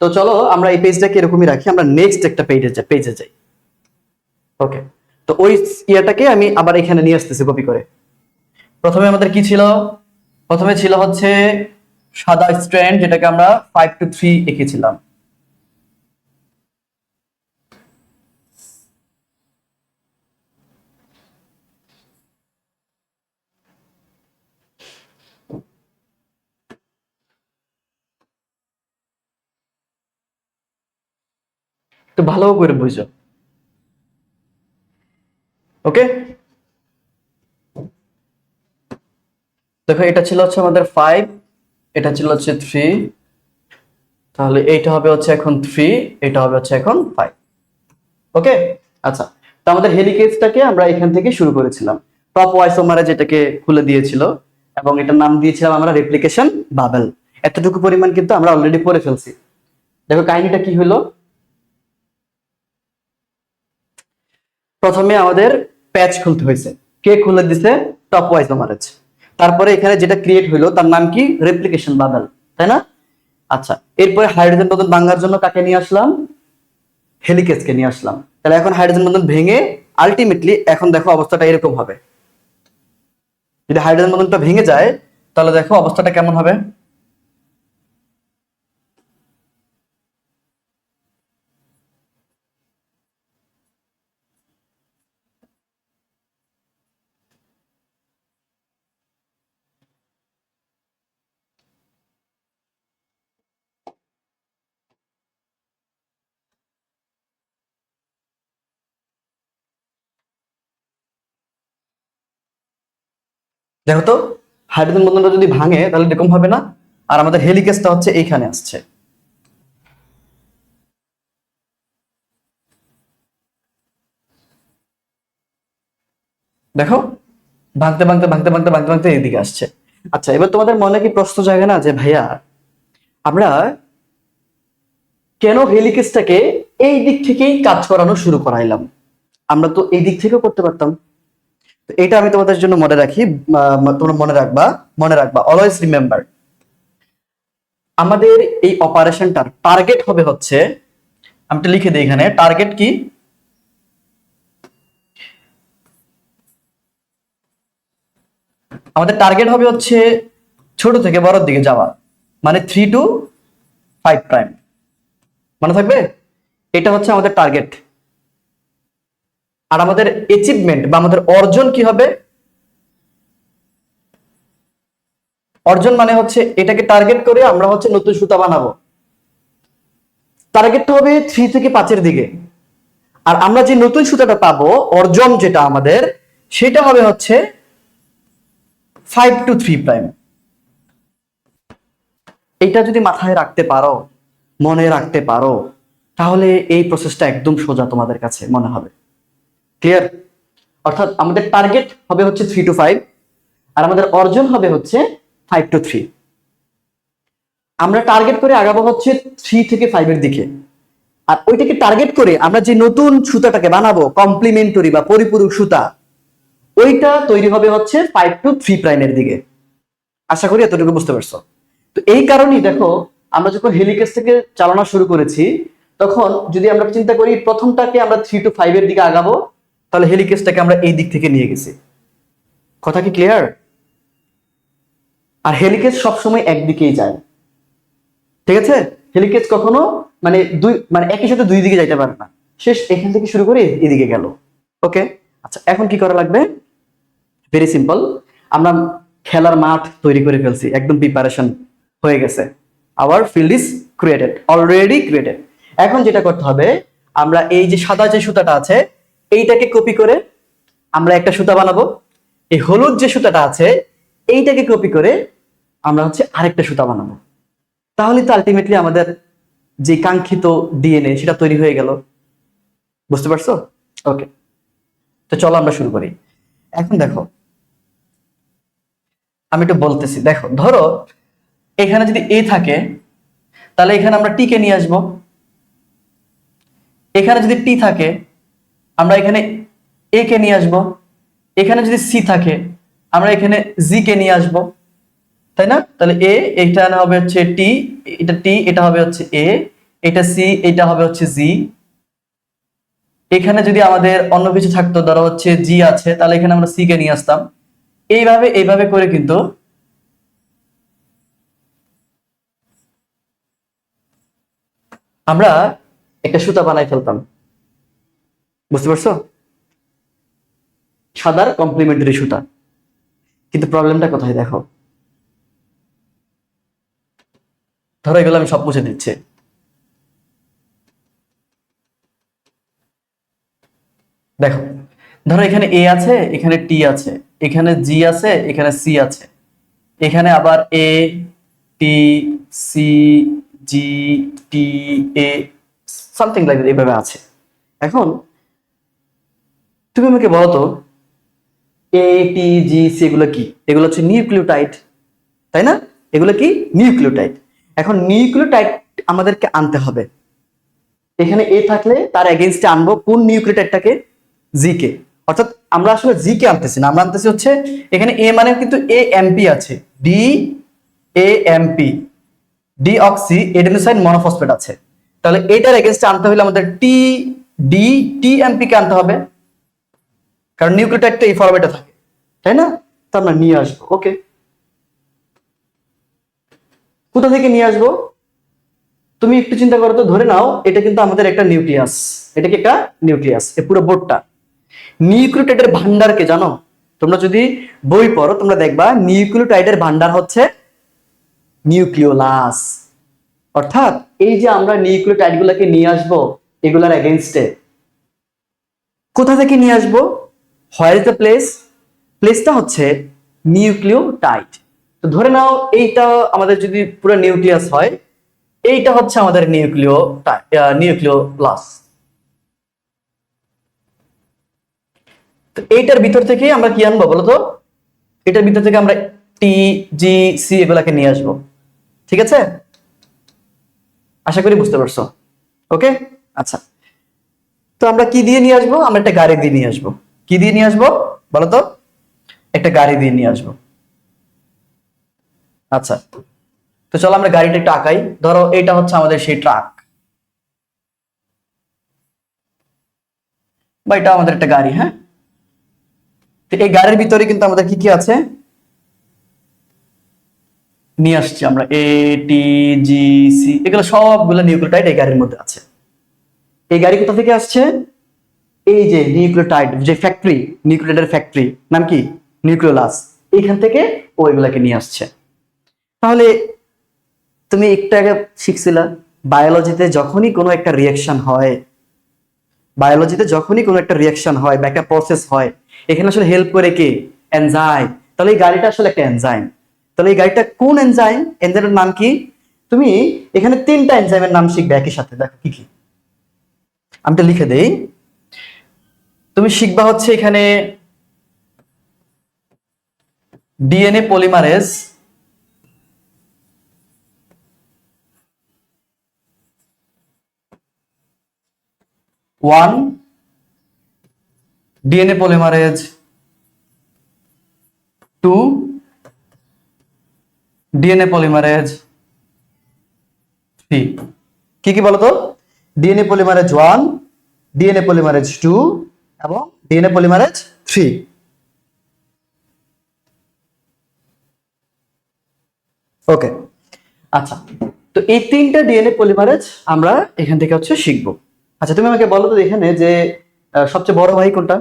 তো চলো আমরা এই পেজটাকে এরকমই রাখি, আমরা নেক্সট একটা পেজে যাই। ওকে, তো ওই ইয়াটাকে আমি আবার এখানে নিয়ে আসতেছি কপি করে। প্রথমে আমাদের কি ছিল? প্রথমে ছিল হচ্ছে সাদা স্ট্র্যান্ড, যেটাকে আমরা 5 to 3 এঁকেছিলাম। তো ভালো করে বুঝো। ওকে, দেখো, এটা ছিল হচ্ছে আমাদের 5, এটা ছিল হচ্ছে 3, তাহলে এইটা হবে হচ্ছে এখন 3, এটা হবে হচ্ছে এখন 5। ওকে, আচ্ছা। তো আমাদের হেলিকেজটাকে আমরা এখান থেকে শুরু করেছিলাম, টপ ওয়াইসোমারে যেটাকে খুলে দিয়েছিল, এবং এটার নাম দিয়েছিলাম আমরা রেপ্লিকেশন বাবেল। এতটুকু পরিমাণ কিন্তু আমরা অলরেডি পড়ে ফেলছি। দেখো কাহিনীটা কি হলো। প্রথমে আমাদের প্যাচ খুলতে হয়েছে, কে খুলে দিছে? টপ ওয়াইসোমারেজ। তারপরে এখানে যেটা ক্রিয়েট হলো তার নাম কি? রেপ্লিকেশন বাবেল, তাই না? আচ্ছা, এরপরে হাইড্রোজেন বন্ধন ভাঙার জন্য কাকে নিয়ে আসলাম? হেলিকেজকে নিয়ে আসলাম। তাহলে এখন হাইড্রোজেন বন্ধন ভেঙে আলটিমেটলি এখন দেখো অবস্থাটা এরকম হবে। যদি হাইড্রোজেন বন্ধনটা ভেঙে যায় তাহলে দেখো অবস্থাটা কেমন হবে। দেখো তো, হাইড্রোজেন বন্ধনটা যদি ভাঙে তাহলে এরকম হবে না? আর আমাদের হেলিকেজটা হচ্ছে এইখানে আসছে। দেখো, ভাঙতে ভাঙতে ভাঙতে ভাঙতে ভাঙতে ভাঙতে এইদিকে আসছে। আচ্ছা, এবার তোমাদের মনে কি প্রশ্ন জাগে না যে ভাইয়া, আমরা কেন হেলিকেজটাকে এই দিক থেকেই কাজ করানো শুরু করাইলাম? আমরা তো এই দিক থেকেও করতে পারতাম। তো এটা আমি তোমাদের জন্য মনে রাখি, তোমরা মনে রাখবা অলওয়েজ রিমেম্বার, আমাদের এই অপারেশনটার টার্গেট হবে হচ্ছে, আমি তো লিখে দিই এখানে টার্গেট কি, আমাদের টার্গেট হবে হচ্ছে ছোট থেকে বড়র দিকে যাওয়া, মানে 3 to 5 প্রাইম। মনে থাকবে? এটা হচ্ছে আমাদের টার্গেট। আর আমাদের অ্যাচিভমেন্ট বা আমাদের অর্জন কি হবে? অর্জন মানে হচ্ছে এটাকে টার্গেট করে আমরা হচ্ছে নতুন সুতা বানাবো। টার্গেটটা হবে 3 থেকে 5-এর দিকে। আর আমরা যে নতুন সুতাটা পাবো, অর্জন যেটা আমাদের, সেটা হবে হচ্ছে 5 to 3 প্রাইম। এইটা যদি মাথায় রাখতে পারো, মনে রাখতে পারো, তাহলে এই প্রসেসটা একদম সোজা তোমাদের কাছে মনে হবে। ক্লিয়ার? অর্থাৎ আমাদের টার্গেট হবে হচ্ছে 3 to 5, আর আমাদের অর্জন হবে হচ্ছে 5 to 3। আমরা টার্গেট করে আগাবো হচ্ছে 3 থেকে 5 এর দিকে, আর ওইটাকে টার্গেট করে আমরা যে নতুন সুতাটাকে বানাবো, কমপ্লিমেন্টারি বা পরিপূরক সুতা, ওইটা তৈরি হবে হচ্ছে 5 to 3 প্রাইমের দিকে। আশা করি এতটুকু বুঝতে পারছো। তো এই কারণেই দেখো, আমরা যখন হেলিকেজ থেকে চালানো শুরু করেছি, তখন যদি আমরা চিন্তা করি প্রথমটাকে আমরা 3 to 5 এর দিকে আগাবো, তাহলে হেলিকেজটাকে আমরা এই দিক থেকে নিয়ে গেছি। কথা কি ক্লিয়ার? আর হেলিকেজ সবসময় একদিকেই যায়, ঠিক আছে? হেলিকেজ কখনো মানে একই সাথে দুই দিকে যাইতে পারে না। শেষ এখান থেকে শুরু করে এদিকে গেল। ওকে, আচ্ছা, এখন কি করা লাগবে? Very simple. আমরা খেলার মাঠ তৈরি করে ফেলছি, একদম প্রিপারেশন হয়ে গেছে। Hour field is created, already created. এখন যেটা করতে হবে, আমরা এই যে সাদা যে সুতাটা আছে, এইটাকে কপি করে আমরা একটা সুতা বানাবো। এই হলুদ যে সুতাটা আছে, এইটাকে কপি করে আমরা হচ্ছে আরেকটা সুতা বানাবো। তাহলে তো আলটিমেটলি আমাদের যে কাঙ্ক্ষিত ডিএনএ সেটা তৈরি হয়ে গেল। বুঝতে পারছো? ওকে, তো চলো আমরা শুরু করি। এখন দেখো, আমি একটু বলতেছি। দেখো, ধরো এখানে যদি এ থাকে, তাহলে এখানে আমরা টি কে নিয়ে আসবো। এখানে যদি টি থাকে, আমরা এখানে এ কে নিয়ে আসবো। এখানে যদি সি থাকে, আমরা এখানে জি কে নিয়ে আসবো, তাই না? তাহলে এ, এটা হবে হচ্ছে টি, এটা টি, এটা হবে হচ্ছে এ, এটা সি, এটা হবে হচ্ছে জি। এখানে যদি আমাদের অন্য কিছু থাকতো, ধরো হচ্ছে জি আছে, তাহলে এখানে আমরা সি কে নিয়ে আসতাম। এইভাবে এইভাবে করে কিন্তু আমরা একটা সুতা বানাই ফেলতাম। বুঝতে পারছো? সাদার কমপ্লিমেন্টারি সুতা। কিন্তু প্রবলেমটা কোথায় দেখো, ধরো এগুলো আমি সব মুছে দিচ্ছি। দেখো, ধরো এখানে এ আছে, এখানে টি আছে, এখানে জি আছে, এখানে সি আছে, এখানে আবার এ, টি, সি, জি, টি, এ, সামথিং লাইক এইভাবে আছে। এখন তুমি আমাকে বলো তো, এ, টি, জি, সি এগুলো কি? এগুলো হচ্ছে নিউক্লিওটাইড, তাই না? এগুলো কি? নিউক্লিওটাইড। এখন নিউক্লিওটাইড আমাদেরকে আনতে হবে। এখানে এ থাকলে তার এগেইনস্টে আনবো কোন নিউক্লিওটাইডটাকে? জি কে। অর্থাৎ আমরা আসলে জি কে আনতেছি না, আমরা আনতেছি হচ্ছে এখানে এ মানে কিন্তু এ এমপি আছে, D A MP, deoxy adenosine monophosphate আছে। তাহলে এটার এগেইনস্টে আনতে হলে আমাদের টি, ডি, টি এমপি কে আনতে হবে, কারণ নিউক্লিওটাইডটা এই ফরম্যাটে থাকে, তাই না? তো আমরা নিয়ে আসবো। ওকে, কোথা থেকে নিয়ে আসবো? তুমি একটু চিন্তা করো তো, ধরে নাও এটা কিন্তু আমাদের একটা নিউক্লিয়াস। এটা কি একটা নিউক্লিয়াস? এই পুরো বোর্ডটা নিউক্লিওটাইডের ভান্ডারকে জানো? তোমরা যদি বই পড়ো, তোমরা দেখবা নিউক্লিওটাইডের ভান্ডার হচ্ছে নিউক্লিওলাস। অর্থাৎ এই যে আমরা নিউক্লিওটাইড গুলাকে নিয়ে আসবো, এগুলার এগেইনস্টে কোথা থেকে নিয়ে আসবো? Where is the place? প্লেসটা হচ্ছে নিউক্লিওটাইড। তো ধরে নাও এইটা আমাদের যদি পুরো নিউক্লিয়াস হয়, এইটা হচ্ছে আমাদের নিউক্লিওলাস। তো এইটার ভিতর থেকে আমরা কি আনবো বলতো? এটার ভিতর থেকে আমরা টি, জি, সি এগুলাকে নিয়ে আসবো। ঠিক আছে? আশা করি বুঝতে পারছো। ওকে, আচ্ছা, তো আমরা কি দিয়ে নিয়ে আসবো? আমরা একটা গাড়ি দিয়ে নিয়ে আসবো। কি দিয়ে নিয়ে আসবো বলতো? একটা গাড়ি দিয়ে নিয়ে আসবো। আচ্ছা, তো চলো আমরা গাড়িটা একটু আঁকাই। ধরো এটা হচ্ছে আমাদের সেই ট্রাক, বা এটা আমাদের একটা গাড়ি। হ্যাঁ, তো এই গাড়ির ভিতরে কিন্তু আমাদের কি কি আছে নিয়ে আসছি আমরা, এ, টি, জি, সি, এগুলো সবগুলো নিউক্লিওটাইড এই গাড়ির মধ্যে আছে। এই গাড়ি কোথা থেকে আসছে? এই যে নিউক্লিওটাইড যে ফ্যাক্টরি, নিউক্লিওটাইডের ফ্যাক্টরি নাম কি? নিউক্লিওলাস। এখান থেকে ও এগুলাকে নিয়ে আসছে। তাহলে তুমি একটু আগে শিখছিলা বায়োলজিতে, যখনই কোনো একটা রিয়াকশন হয়, বায়োলজিতে যখনই কোনো একটা রিয়াকশন হয় বা একটা প্রসেস হয়, এখানে আসলে হেল্প করে কে? এনজাইম। তাহলে এই গাড়িটা আসলে একটা এনজাইম। তাহলে এই গাড়িটা কোন এনজাইম? এনজাইমের নাম কি? তুমি এখানে 3টা এনজাইমের নাম শিখবে একই সাথে, দেখো কি কি। আমি তো লিখে দেই। তুমি শিখবা হচ্ছে এখানে DNA polymerase, one, DNA polymerase two, DNA polymerase three. কি কি বলতো? DNA polymerase one, DNA polymerase two এবং ডিএনএ পলিমারেজ থ্রি। ওকে, আচ্ছা। তো এই 3টা ডিএনএ পলিমারেজ আমরা এখান থেকে হচ্ছে শিখবো। আচ্ছা, তুমি আমাকে বলো তো এখানে যে সবচেয়ে বড় ভাই কোনটা?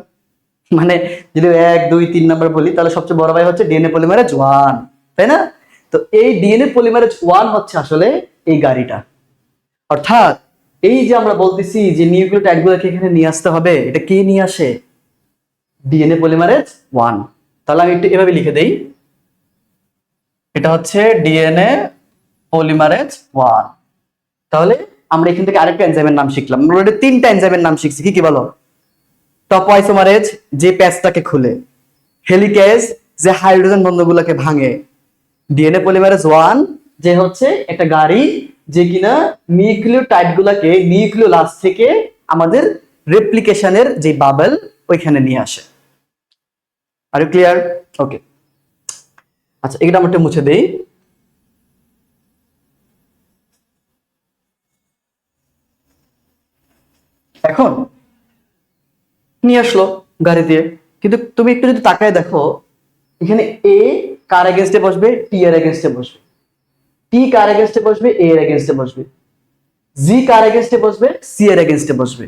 মানে যদি 1 2 3 নাম্বার বলি, তাহলে সবচেয়ে বড় ভাই হচ্ছে ডিএনএ পলিমারেজ ওয়ান, তাই না? তো এই ডিএনএ পলিমারেজ ওয়ান হচ্ছে আসলে এই গাড়িটা। অর্থাৎ এই যে আমরা বলতেছি যে নিউক্লিওটাইড গুলোকে এখানে নিয়ে আসতে হবে, এটা কে নিয়ে আসে? DNA polymerase one. তাহলে আমি একটু এভাবে লিখে দেই, এটা হচ্ছে ডিএনএ পলিমারেজ ওয়ান। তাহলে আমরা এখান থেকে আরেকটা এনজাইমের নাম শিখলাম। আমরা অলরেডি 3টা এনজাইমের নাম শিখছি। কি কি বলো? টপোআইসোমারেজ, যে প্যাচটাকে খুলে। হেলিকেজ, যে হাইড্রোজেন বন্ধনগুলোকে ভাঙে। ডিএনএ পলিমারেজ ওয়ান, যে হচ্ছে একটা গাড়ি যে কিনা নিউক্লিওটাইড গুলাকে নিউক্লিওলাস থেকে আমাদের রেপ্লিকেশনের যে বাবেল ওইখানে নিয়ে আসে। Are you clear? ওকে, আচ্ছা, এটা আমরা একটু মুছে দেই। এখন নিয়ে আসলো গাড়ি দিয়ে, কিন্তু তুমি একটু যদি তাকায় দেখো, এখানে এ কার এগেনস্টে বসবে? টি এর এগেনস্টে বসবে। টি কার এগেনস্টে বসবে? এ এর এগেনস্টে বসবে। জি কার এগেনস্টে বসবে? সি এর এগেনস্টে বসবে।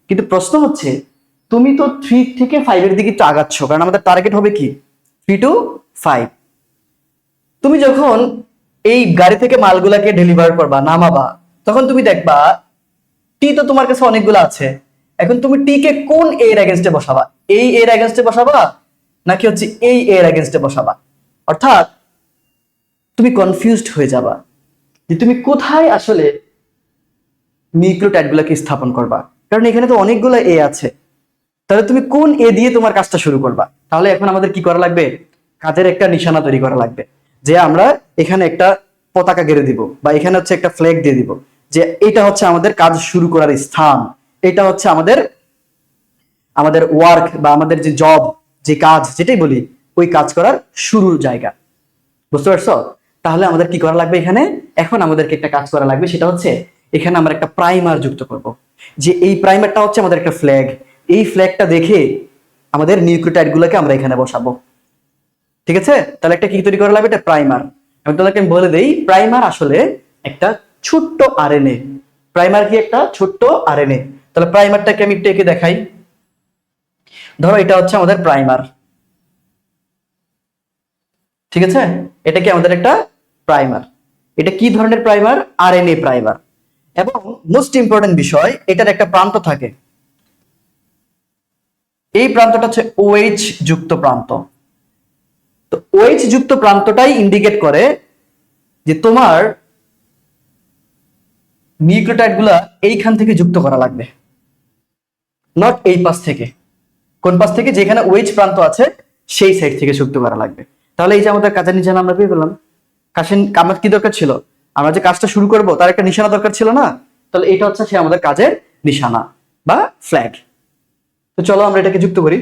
কিন্তু প্রশ্ন হচ্ছে, তুমি তো 3 থেকে 5 এর দিকে একটু আগাচ্ছ, কারণ আমাদের টার্গেট হবে কি 3 to 5। তুমি যখন এই গাড়ি থেকে মালগুলাকে ডেলিভার করবা, নামাবা, তখন তুমি দেখবা টি তো তোমার কাছে অনেকগুলো আছে। এখন তুমি টি কে কোন এ এর এগেনস্টে বসাবা? এই এর এগেনস্টে বসাবা নাকি হচ্ছে এই এর এগেনস্টে বসাবা? অর্থাৎ তুমি কনফিউজড হয়ে যাবা যে তুমি কোথায় আসলে নিউক্লিওটাইড গুলাকে স্থাপন করবা, কারণ এখানে তো অনেকগুলো এ আছে। তাহলে তুমি কোন এ দিয়ে তোমার কাজটা শুরু করবা? তাহলে এখন আমাদের কি করা লাগবে? কাজের একটা নিশানা তৈরি করা লাগবে, যে আমরা এখানে একটা পতাকা গেড়ে দিব বা এখানে হচ্ছে একটা ফ্ল্যাগ দিয়ে দিব, যে এটা হচ্ছে আমাদের কাজ শুরু করার স্থান, এটা হচ্ছে আমাদের আমাদের ওয়ার্ক বা আমাদের যে জব, যে কাজ যেটাই বলি, ওই কাজ করার শুরুর জায়গা। বুঝতে পারছো? তাহলে আমাদের কি করা লাগবে এখানে? এখন আমাদেরকে একটা কাজ করা লাগবে, সেটা হচ্ছে এখানে আমরা একটা প্রাইমার যুক্ত করব, যে এই প্রাইমারটা হচ্ছে আমাদের একটা ফ্ল্যাগ। এই ফ্ল্যাগটা দেখে আমাদের নিউক্লিওটাইড গুলোকে আমরা এখানে বসাবো। ঠিক আছে? তাহলে একটা কি তৈরি করা লাগবে? এটা প্রাইমার। আমি তোমাদেরকে বলে দেই, প্রাইমার আসলে একটা ছোট্ট আরএনএ। প্রাইমার কি? একটা ছোট্ট আরএনএ। তাহলে প্রাইমারটাকে আমি একটু এঁকে দেখাই। ধরো এটা হচ্ছে আমাদের প্রাইমার, ঠিক আছে? এটা কি আমাদের একটা প্রাইমার। এটা কি ধরনের প্রাইমার? RNA primer. এবং মোস্ট ইম্পর্টেন্ট বিষয়, এটার একটা প্রান্ত থাকে। এই প্রান্তটা হচ্ছে OH যুক্ত প্রান্ত। তো OH যুক্ত প্রান্তটাই ইন্ডিকেট করে যে তোমার নিউক্লিওটাইড গুলা এইখান থেকে যুক্ত করা লাগবে, নট এই পাশ থেকে। কোন পাশ থেকে? যেখানে OH প্রান্ত আছে সেই সাইড থেকে যুক্ত করা লাগবে। তাহলে এই যে আমাদের কাজের নিশানা আমরা পেয়ে গেলাম। আমার কি দরকার ছিল? আমরা যে কাজটা শুরু করব তার একটা নিশানা দরকার ছিল না? তাহলে এটা হচ্ছে সে আমাদের কাজের নিশানা বা ফ্ল্যাগ। তো চলো আমরা এটাকে যুক্ত করি।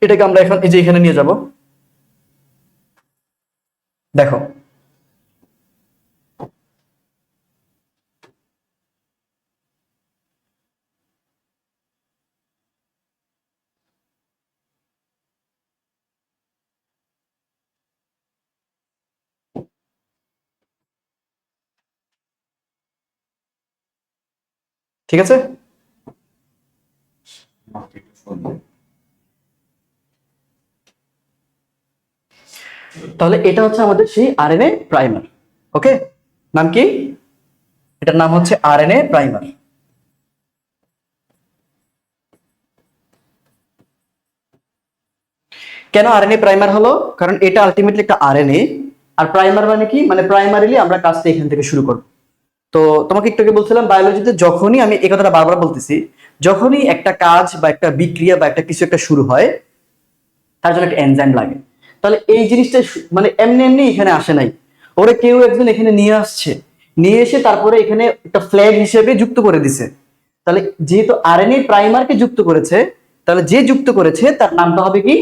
এটাকে আমরা এখন এই যে এখানে নিয়ে যাব। দেখো, ঠিক আছে? তাহলে এটা হচ্ছে আমাদের সেই আরএনএ প্রাইমার। ওকে, নাম কি? এটার নাম হচ্ছে আরএনএ প্রাইমার। কেন আরএনএ প্রাইমার হলো? কারণ এটা আলটিমেটলি একটা আরএনএ, আর প্রাইমার মানে কি, মানে প্রাইমারিলি আমরা কাজটা এখান থেকে শুরু করব। তো তোমাকে একটু আগে বলছিলাম বায়োলজিতে যখনই, আমি এই কথাটা বারবার বলতেছি, যখনই একটা কাজ বা একটা বিক্রিয়া বা একটা কিছু একটা শুরু হয়, তার জন্য একটা এনজাইম লাগে। তাহলে এই জিনিসটা মানে এমনি এমনি এখানে আসে নাই, ওরা কেউ একজন এখানে নিয়ে আসছে, নিয়ে এসে তারপরে এখানে একটা ফ্ল্যাগ হিসেবে যুক্ত করে দিছে। তাহলে যেহেতু আরএনএ প্রাইমারকে যুক্ত করেছে, তাহলে যে যুক্ত করেছে তার নামটা হবে কি,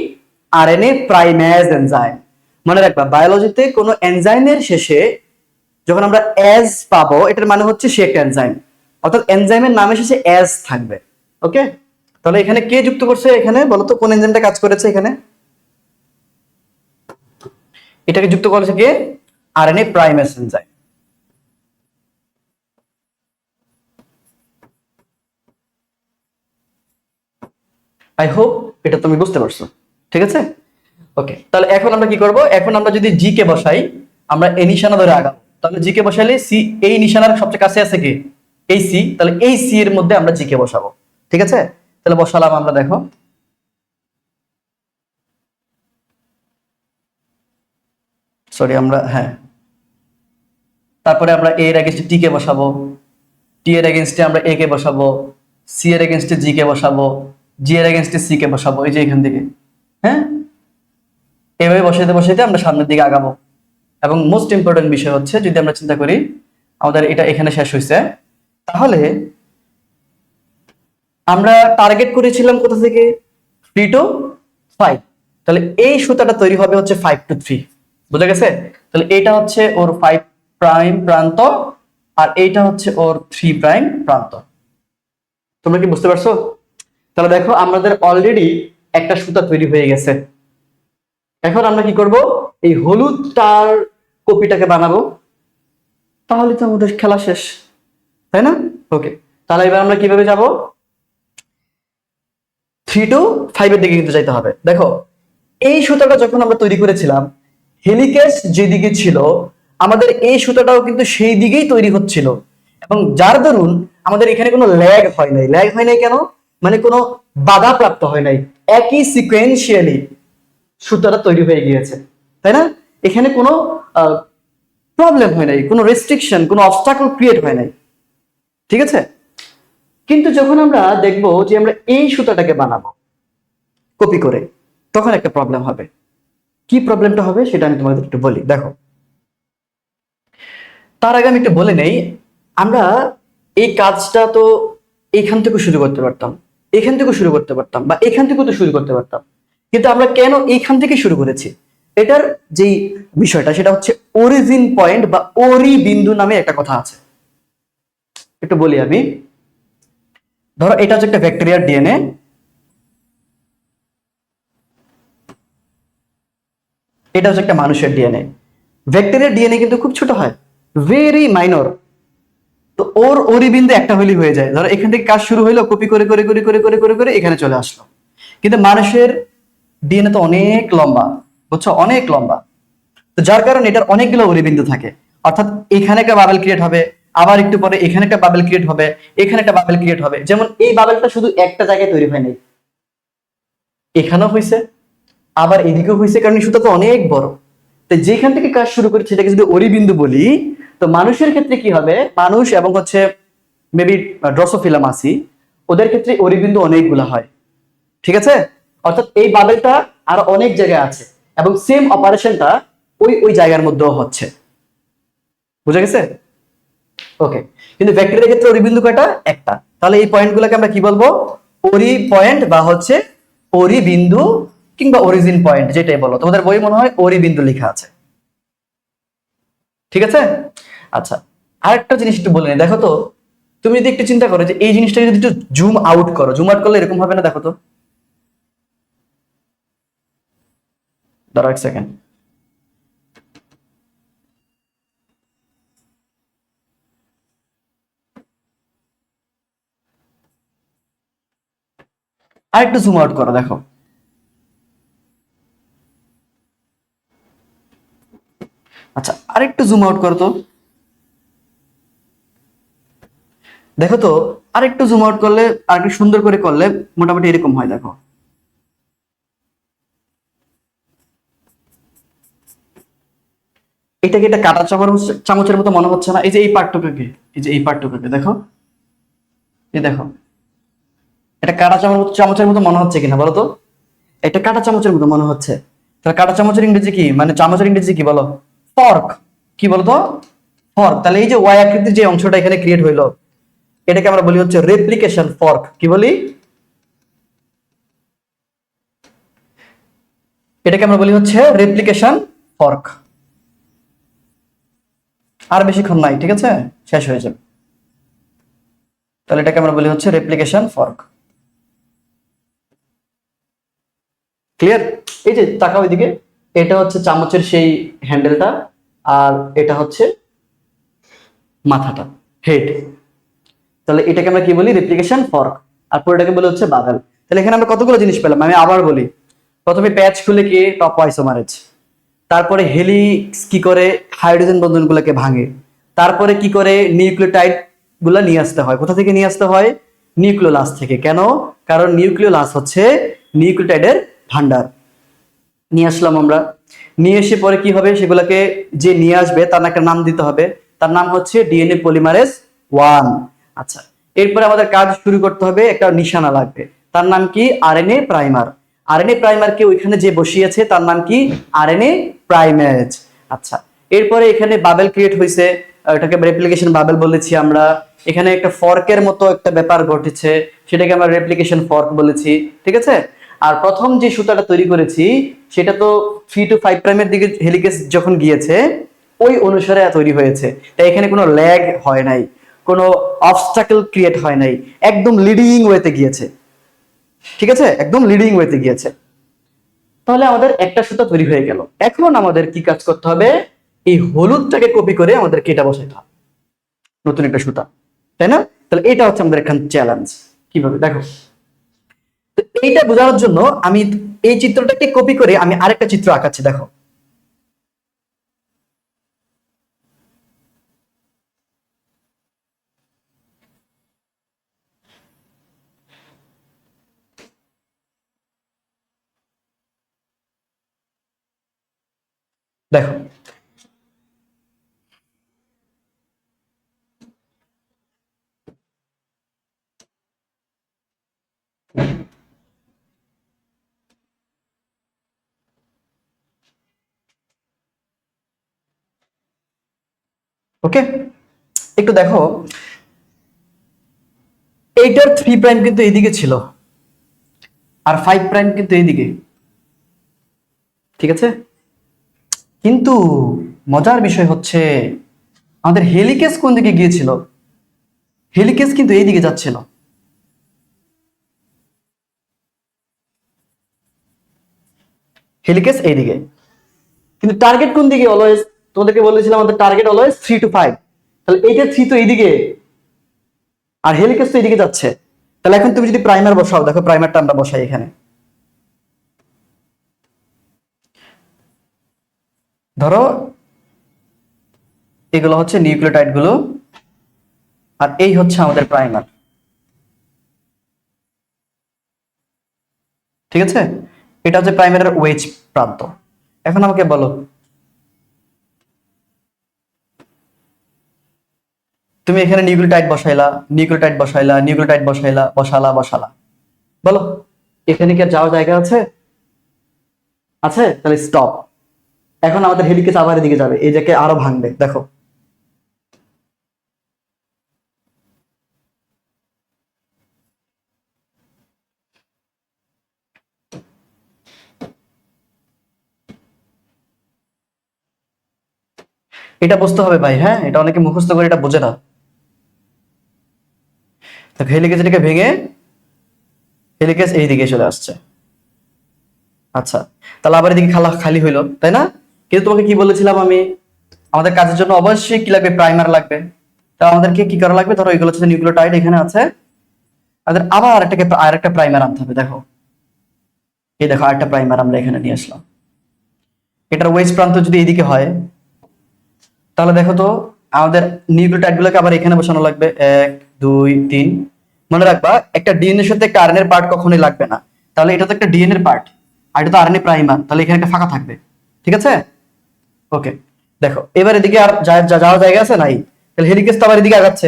আরএনএ প্রাইমেজ এনজাইম। মনে রাখবা বায়োলজিতে কোনো এনজাইমের শেষে যখন আমরা এজ পাবো, এটার মানে হচ্ছে সে একটা এনজাইম, অর্থাৎ এনজাইমের নামের শেষে এজ থাকবে। ওকে, তাহলে এখানে কে যুক্ত করছে, এখানে বলো তো কোন এনজাইমটা কাজ করেছে এখানে? এটাকে যুক্ত করেছে কে? RNA primase enzyme. I hope এটা তুমি বুঝতে পারছো, ঠিক আছে? ওকে, তাহলে এখন আমরা কি করব, এখন আমরা যদি জি কে বসাই, আমরা এই নিশানা ধরে আগাবো। তাহলে জি কে বসাইলে সি, এই নিশানার সবচেয়ে কাছে আছে কি, এই সি, তাহলে এই সি এর মধ্যে আমরা জি কে বসাবো। ঠিক আছে, তাহলে বসালাম আমরা, দেখো সরি আমরা, হ্যাঁ, তারপরে আমরা এ এর এগেইনস্টে টি কে বসাবো, টি এর এগেইনস্টে আমরা এ কে বসাবো, সি এর এগেইনস্টে জি কে বসাবো, জি এর এগেইনস্টে সি কে বসাবো, এই যে এখান থেকে। হ্যাঁ, এভাবে বসাইতে বসাইতে আমরা সামনের দিকে আগাবো। এবং মোস্ট ইম্পর্টেন্ট বিষয় হচ্ছে, যদি আমরা চিন্তা করি আমাদের এটা এখানে শেষ হয়েছে, তাহলে আমরা টার্গেট করেছিলাম কোথা থেকে, 3 to 5, তাহলে এই সুতাটা তৈরি হবে হচ্ছে 5 to 3, বুঝা গেছে? তাহলে এইটা হচ্ছে ওর 5 প্রাইম প্রান্ত, আর এইটা হচ্ছে ওর 3 প্রাইম প্রান্ত। তোমরা কি বুঝতে পারছো? তাহলে দেখো আমাদের অলরেডি একটা সুতা তৈরি হয়ে গেছে। এখন আমরা কি করব, এই হলুদ তার কপিটাকে বানাবো, তাহলে তো আমাদের খেলা শেষ, তাই না? ওকে, তাহলে এবার আমরা কিভাবে যাব, 3 to 5 এর দিকে কিন্তু যাইতে হবে। দেখো এই সুতাটা যখন আমরা তৈরি করেছিলাম, হেলিকেজ যেদিকে ছিল, আমাদের এই সুতাটাও কিন্তু সেই দিকেই তৈরি হচ্ছিল, এবং যার দরুন আমাদের এখানে কোনো ল্যাগ হয় নাই। ল্যাগ হয় নাই কেন, মানে কোনো বাধা প্রাপ্ত হয় নাই, একই সিকোয়েন্সিয়ালি সুতাটা তৈরি হয়ে গিয়েছে, তাই না? এখানে কোনো প্রবলেম হয় নাই, কোনো রেস্ট্রিকশন, কোনো অবস্টাকল ক্রিয়েট হয় নাই। ঠিক আছে, কিন্তু যখন আমরা দেখবো যে আমরা এই সুতাটাকে বানাবো কপি করে, তখন একটা প্রবলেম হবে। কি প্রবলেমটা হবে সেটা আমি তোমাদের একটু বলি। দেখো, তার আগে আমি একটু বলে নেই, আমরা এই কাজটা তো এখান থেকে শুরু করতে পারতাম, এখান থেকে শুরু করতে পারতাম, বা এখান থেকে তো শুরু করতে পারতাম, কিন্তু আমরা কেন এইখান থেকে শুরু করেছি? এটার যেই বিষয়টা সেটা হচ্ছে অরিজিন পয়েন্ট বা ওরি বিন্দু নামে একটা কথা আছে, একটু বলি আমি। ধরো এটা হচ্ছে একটা ব্যাকটেরিয়ার ডিএনএ, এটা হচ্ছে একটা মানুষের ডিএনএ। ব্যাকটেরিয়ার ডিএনএ কিন্তু খুব ছোট হয়, ভেরি মাইনর। তো ওর ওরি বিন্দু একটা হলেই হয়ে যায়। ধরো এখান থেকে কাজ শুরু হইলো, কপি করে করে করে করে করে করে করে এখানে চলে আসলো। কিন্তু মানুষের ডিএনএ তো অনেক লম্বা, বুঝছো, অনেক লম্বা। তো যার কারণে এটার অনেকগুলো ওরি বিন্দু থাকে, অর্থাৎ এখানে একটা বাবেল ক্রিয়েট হবে, আবার একটু পরে এখানে একটা বাবেল ক্রিয়েট হবে, এখানে একটা বাবেল ক্রিয়েট হবে। যেমন এই বাবেলটা শুধু একটা জায়গায় তৈরি হয় নাই, এখানেও হয়েছে, আবার এদিকেও হয়েছে, কারণ এই সুতা তো অনেক বড়। তো যেখান থেকে কাজ শুরু করেছে সেটাকে যদি ওরি বিন্দু বলি, তো মানুষের ক্ষেত্রে কি হবে, মানুষ এবং হচ্ছে মেবি ড্রসোফিলা মাছি, ওদের ক্ষেত্রে ওরি বিন্দু অনেকগুলা হয়। ঠিক আছে, অর্থাৎ এই বাবেলটা আর অনেক জায়গায় আছে, এবং সেম অপারেশনটা ওই ওই জায়গার মধ্যেও হচ্ছে। বুঝা গেছে? ওকে, কিন্তু ব্যাকটেরিয়ার ক্ষেত্রে ওরি বিন্দু কয়টা? একটা। তাহলে এই পয়েন্টগুলোকে আমরা কি বলবো, ওরি পয়েন্ট, বা হচ্ছে ওরি বিন্দু, কিংবা অরিজিন পয়েন্ট, যেটাই বলো। তোমাদের বই মনে হয় ওরি বিন্দু লেখা আছে, ঠিক আছে? আচ্ছা, আরেকটা জিনিস একটু বলে নি। দেখো তো, তুমি যদি একটু চিন্তা করো যে এই জিনিসটা যদি একটু জুম আউট করো, জুম আউট করলে এরকম হবে না? দেখো তো, দাঁড়াও এক সেকেন্ড। আরেকটু জুম আউট করো, দেখো। আচ্ছা, আরেকটু জুম আউট করো তো, দেখো তো, আরেকটু জুম আউট করলে, আরেকটু সুন্দর করে করলে মোটামুটি এরকম হয়, দেখো। এটাকে এটা কাঁটা চামচের মতো মনে হচ্ছে না? এই যে এই পার্টটুকুকে, এই যে এই পার্টটুকুকে দেখো, এই দেখো, এটা কাঁটা চামচের মতো মনে হচ্ছে কিনা বলো তো? এটা কাঁটা চামচের মতো মনে হচ্ছে। তাহলে কাঁটা চামচের ইংরেজি কি, মানে চামচের ইংরেজি কি বলো? ফর্ক। কি বলতো? ফর্ক। তাহলে এই যে ওয়াই আকৃতির যে অংশটা এখানে ক্রিয়েট হইলো, এটাকে আমরা বলি হচ্ছে রেপ্লিকেশন ফর্ক। কি বলি? এটাকে আমরা বলি হচ্ছে রেপ্লিকেশন ফর্ক। আর বেশিক্ষণ নাই, ঠিক আছে, শেষ হয়ে যাবে। তাহলে এটাকে আমরা বলি হচ্ছে রেপ্লিকেশন ফর্ক। ক্লিয়ার? এই যে তাকাও ওইদিকে, এটা হচ্ছে চামচের সেই হ্যান্ডেলটা, আর এটা হচ্ছে মাথাটা, হেড। তাহলে এটাকে আমরা কি বলি? Replication fork. আর পুরোটাকে বলে হচ্ছে বাবেল। তাহলে এখানে আমরা কতগুলো জিনিস পেলাম, আমি আবার বলি। প্রথমে প্যাচ খুলে কি টপ আইসোমারেজ, তারপরে হেলিক্স কি করে হাইড্রোজেন বন্ধনগুলোকে ভাঙে, তারপরে কি করে নিউক্লিওটাইড গুলা নিয়ে আসতে হয়। কোথা থেকে নিয়ে আসতে হয়? নিউক্লিওলাস থেকে। কেন? কারণ নিউক্লিওলাস হচ্ছে নিউক্লিওটাইডের ভান্ডার। নিয়ে আসলাম আমরা, নিয়ে এসে পরে কি হবে, সেগুলোকে যে নিয়ে আসবে তার একটা নাম দিতে হবে। তার নাম হচ্ছে ডিএনএ পলিমারেজ 1। আচ্ছা, এরপরে আমাদের কাজ শুরু করতে হবে, একটা নিশানা লাগবে। তার নাম কি? RNA primer. আরএনএ প্রাইমারকে ওইখানে যে বসিয়েছে তার নাম কি? RNA primase. আচ্ছা, এরপরে এখানে বাবেল ক্রিয়েট হয়েছে, এটাকে রেপ্লিকেশন বাবেল বলেছি আমরা। এখানে একটা ফর্কের মতো একটা ব্যাপার ঘটেছে, সেটাকে আমরা রেপ্লিকেশন ফর্ক বলেছি, ঠিক আছে। আর প্রথম যে সুতাটা তৈরি করেছি সেটা তো 3 to 5 প্রাইমের দিকে হেলিকেজ যখন গিয়েছে ওই অনুসারে তৈরি হয়েছে। তাই এখানে কোনো ল্যাগ হয় নাই, কোনো অবস্টাকল ক্রিয়েট হয় নাই, একদম লিডিং ওয়েতে গিয়েছে, ঠিক আছে, একদম লিডিং ওয়েতে গিয়েছে। তাহলে আমাদের একটা সুতা তৈরি হয়ে গেল। এখন আমাদের কি কাজ করতে হবে? এই হলুদটাকে কপি করে আমাদেরকে এটা বসাইতে হবে, নতুন একটা সুতা, তাই না? তাহলে এটা হচ্ছে আমাদের এখানে চ্যালেঞ্জ। কিভাবে দেখো, তো এইটা বোঝানোর জন্য আমি এই চিত্রটাকে কপি করে আমি আরেকটা চিত্র আঁকাচ্ছি, দেখো। দেখো, ওকে, একটু দেখো, এইটার 3 প্রাইম কিন্তু এইদিকে ছিল, আর 5 প্রাইম কিন্তু এইদিকে, ঠিক আছে। কিন্তু মজার বিষয় হচ্ছে আমাদের হেলিকেজ কোন দিকে গিয়েছিল? হেলিকেজ কিন্তু এইদিকে যাচ্ছিল। হেলিকেজ এইদিকে, কিন্তু টার্গেট কোন দিকে? অলওয়েজ তোমাদেরকে বলেছিলাম আমাদের টার্গেট অলওয়েজ 3 to 5। তাহলে এইটা 3 তো এইদিকে, আর হেলিকেজ তো এইদিকে যাচ্ছে। তাহলে এখন তুমি যদি প্রাইমার বসাও, দেখো প্রাইমারটা আমরা বসাই এখানে। ধরো এগুলো হচ্ছে নিউক্লিওটাইড গুলো, আর এই হচ্ছে আমাদের প্রাইমার, ঠিক আছে। এটা হচ্ছে প্রাইমারের ওয়েজ প্রান্ত। এখন আমাকে বলো, তুমি এখানে নিউক্লিওটাইড বসাইলা, নিউক্লিওটাইড বসাইলা, নিউক্লিওটাইড বসাইলা, বসালা বসালা, বলো এখানে কি আর যাওয়ার জায়গা আছে? আছে? তাহলে স্টপ। এখন আমাদের হেলিকেজ আবার এদিকে যাবে, এই জায়গায় আরো ভাঙবে, দেখো। এটা বুঝতে হবে ভাই, হ্যাঁ, এটা অনেকে মুখস্থ করে এটা বোঝে না। দেখো হেলিকেজ এটাকে ভেঙে হেলিকেজ এই দিকে চলে আসছে। আচ্ছা, তাহলে আবার এদিকে খালি হইলো, তাই না? কিন্তু তোমাকে কি বলেছিলাম আমি, আমাদের কাজের জন্য অবশ্যই কি লাগবে? প্রাইমার লাগবে। তা আমাদেরকে কি করা লাগবে? ধরো এগুলো হচ্ছে নিউক্লিওটাইড, এখানে আছে, আমাদের আবার আরেকটা প্রাইমার আনতে হবে। দেখো, এই দেখো আরেকটা প্রাইমার আমরা এখানে নিয়ে আসলাম। এটার ওয়েজ প্রান্ত যদি এইদিকে হয়, তাহলে দেখো তো আমাদের নিউক্লিওটাইড গুলোকে আবার এখানে বসানো লাগবে, 1 2 3। মনে রাখবা, একটা ডিএনএর সাথে একটা আরএনএর পার্ট কখনোই লাগবে না। তাহলে এটা তো একটা ডিএনএর পার্ট, আর এটা তো আরএনএ প্রাইমার, তাহলে এখানে একটা ফাঁকা থাকবে, ঠিক আছে। ওকে, দেখো এবার এদিকে আর যাওয়ার জায়গা আছে নাই, তাহলে হেলিকেজ তো আবার এদিকে আগাচ্ছে,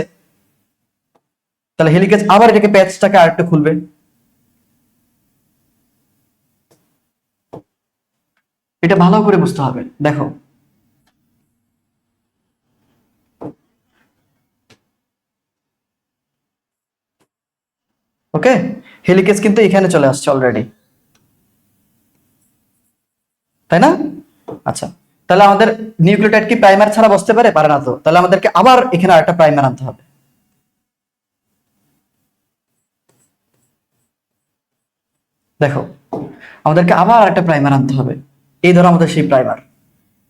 তাহলে হেলিকেজ আবার এটাকে প্যাচটাকে আর একটু খুলবে। এটা ভালো করে বুঝতে হবে। দেখো ওকে, হেলিকেজ কিন্তু এখানে চলে আসছে অলরেডি, তাই না? আচ্ছা, তাহলে আমাদের নিউক্লিওটাইড কি প্রাইমার ছাড়া বসতে পারে? পারে না তো, তাহলে আমাদেরকে আবার এখানে আরেকটা প্রাইমার আনতে হবে। দেখো আমাদেরকে আবার একটা প্রাইমার আনতে হবে, এই ধরো আমাদের সেই প্রাইমার।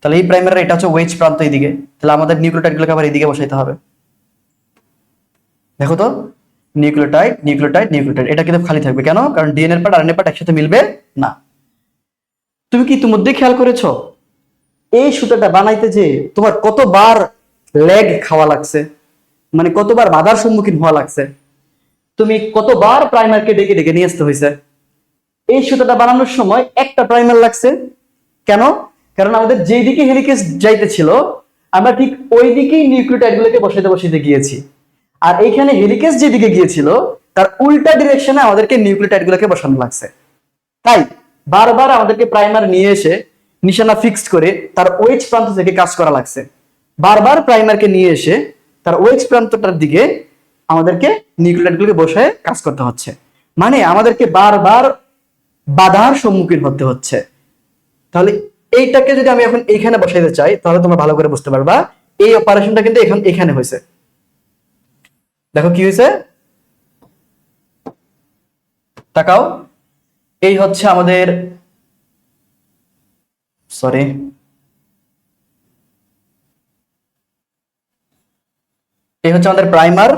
তাহলে এই প্রাইমারের এটা হচ্ছে ওয়েজ প্রান্ত এইদিকে, তাহলে আমাদের নিউক্লিওটাইড গুলোকে আবার এইদিকে বসাইতে হবে। দেখো তো, নিউক্লিওটাইড নিউক্লিওটাইড নিউক্লিওটাইড, এটা কিন্তু খালি থাকবে কেন? কারণ ডিএনএ পার্ট আরএনএ পার্ট একসাথে মিলবে না। তুমি কি ইতিমধ্যে খেয়াল করেছো এই সুতাটা বানাইতে যে তোমার কতবার লেগ খাওয়া লাগছে, মানে কতবার বাধার সম্মুখীন হওয়া লাগছে, তুমি কতবার প্রাইমারকে ডেকে ডেকে নিয়ে আসতে হয়েছে। এই সুতাটা বানানোর সময় একটা প্রাইমার লাগছে কেন? কারণ আমাদের যেই দিকে হেলিকেজ যাইতেছিল আমরা ঠিক ওই দিকেই নিউক্লিওটাইড গুলোকে বসাইতে বসাইতে গিয়েছি, আর এইখানে হেলিকেজ যেদিকে গিয়েছিল তার উল্টা ডিরেকশনে আমাদেরকে নিউক্লিওটাইড গুলোকে বসানো লাগছে। তাই বারবার আমাদেরকে প্রাইমার নিয়ে এসে নিশানা ফিক্সড করে তার ওয়েজ প্রান্ত থেকে কাজ করা লাগছে। বারবার প্রাইমারকে নিয়ে এসে তার ওয়েজ প্রান্তটার দিকে আমাদেরকে নিউক্লিওটাইড গুলোকে বসে কাজ করতে হচ্ছে, মানে আমাদেরকে বারবার বাধার সম্মুখীন হতে হচ্ছে। তাহলে এইটাকে যদি আমি এখন এইখানে বসাইতে চাই তাহলে তোমরা ভালো করে বুঝতে পারবা এই অপারেশনটা কিন্তু এখানে হয়েছে। দেখো কি হয়েছে, তাকাও, এই হচ্ছে আমাদের, সরি, এই হচ্ছে আমাদের প্রাইমার,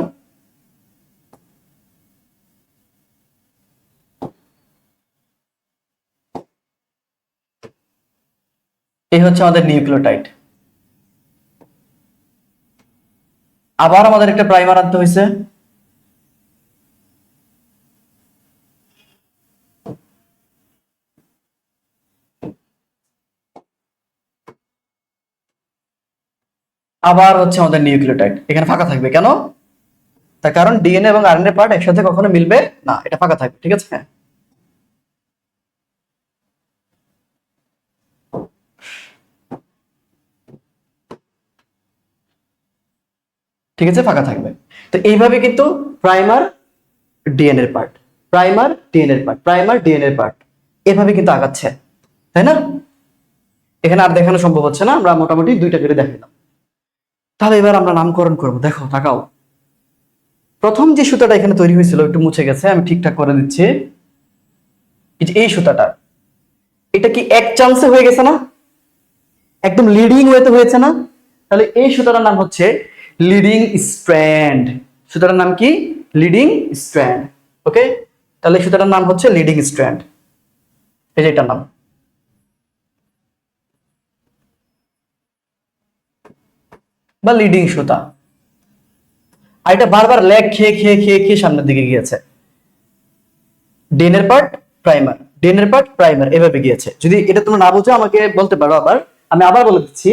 এই হচ্ছে আমাদের নিউক্লিওটাইড। আবার আমাদের একটা প্রাইমার আনতে হয়েছে, আবার হচ্ছে আমাদের নিউক্লিওটাইড। এখানে ফাঁকা থাকবে কেন? তার কারণ ডিএনএ এবং আরএনএ পার্ট একসাথে কখনো মিলবে না, এটা ফাঁকা থাকবে, ঠিক আছে? ঠিক আছে, ফাঁকা থাকবে। তো এইভাবে কিন্তু primer DNA part, primer DNA part, primer DNA part, এভাবে কিন্তু আগাচ্ছে, তাই না? এখানে আর দেখানো সম্ভব হচ্ছে না, আমরা মোটামুটি দুইটা করে দেখালাম। তাহলে এবার আমরা নামকরণ করব। দেখো তাকাও, প্রথম যে সুতাটা এখানে তৈরি হয়েছিল একটু মুছে গেছে, আমি ঠিকঠাক করে দিচ্ছি। এই সুতাটা, এটা কি এক চান্সে হয়ে গেছে না? একদম লিডিং ওয়েতে হয়েছে না? তাহলে এই সুতাটার নাম হচ্ছে লিডিং স্ট্র্যান্ড। সুতাটার নাম কি? Leading strand. ওকে, তাহলে সুতাটার নাম হচ্ছে লিডিং স্ট্র্যান্ড, এই যে এটার নাম। বা লিডিং সুতা। আর এটা বারবার ল্যাগ খেয়ে খেয়ে খেয়ে খেয়ে সামনের দিকে গিয়েছে, ডেনের পার্ট প্রাইমার, ডেনের পার্ট প্রাইমার, এভাবে গিয়েছে। যদি এটা তোমরা না বুঝো আমাকে বলতে পারো, আবার আমি আবার বলে দিচ্ছি।